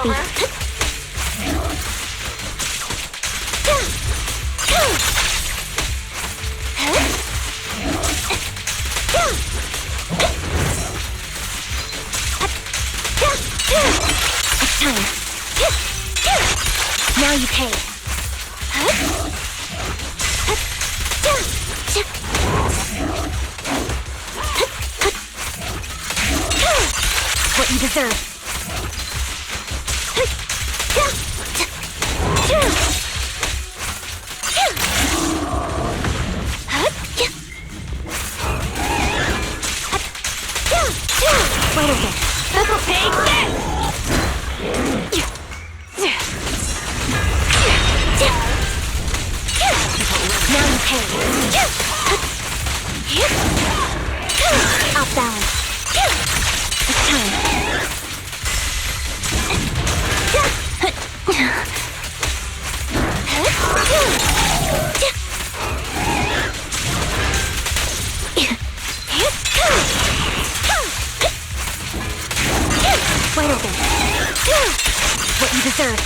Speaker 11: Anby. It's time. Now you pay. What you deserve. Wait a minute. Take this! Now you pay. Off balance. It's time. Wide open. What you deserve.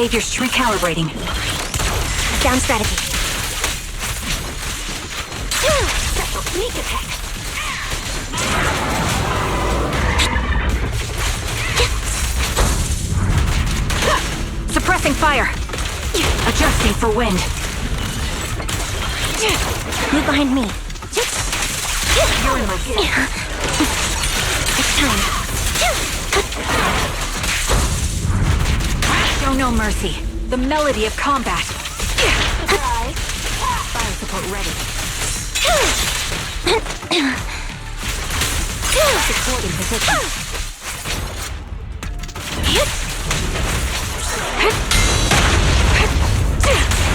Speaker 5: Savior's recalibrating.
Speaker 11: Sound strategy.
Speaker 1: Special sneak attack.
Speaker 5: Suppressing fire. Adjusting for wind.
Speaker 11: Move behind me.
Speaker 5: You're in my
Speaker 11: It's time.
Speaker 5: Show no mercy. The melody of combat. Fire support ready. Supporting position.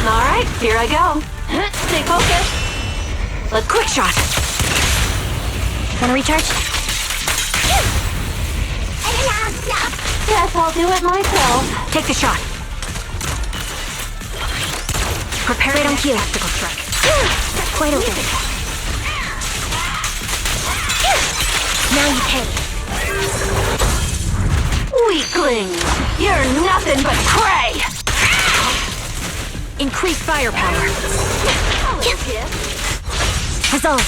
Speaker 5: Alright, here I go. Stay focused. Let's quick shot.
Speaker 11: Wanna recharge?
Speaker 1: Guess I'll do it myself.
Speaker 5: Take the shot. Prepare
Speaker 11: Right on cue.
Speaker 5: tactical strike.
Speaker 11: Quite okay. Now you pay.
Speaker 5: Weakling! You're nothing but prey! Increase firepower.
Speaker 11: Resolve.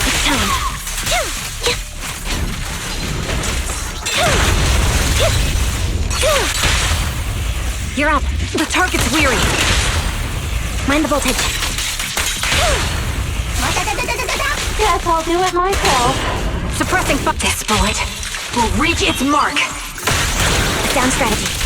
Speaker 11: It's time. You're up.
Speaker 5: The target's weary.
Speaker 11: Mind the voltage.
Speaker 1: Guess I'll do it myself.
Speaker 5: Suppressing fire. This bullet will reach its mark.
Speaker 11: Sound strategy.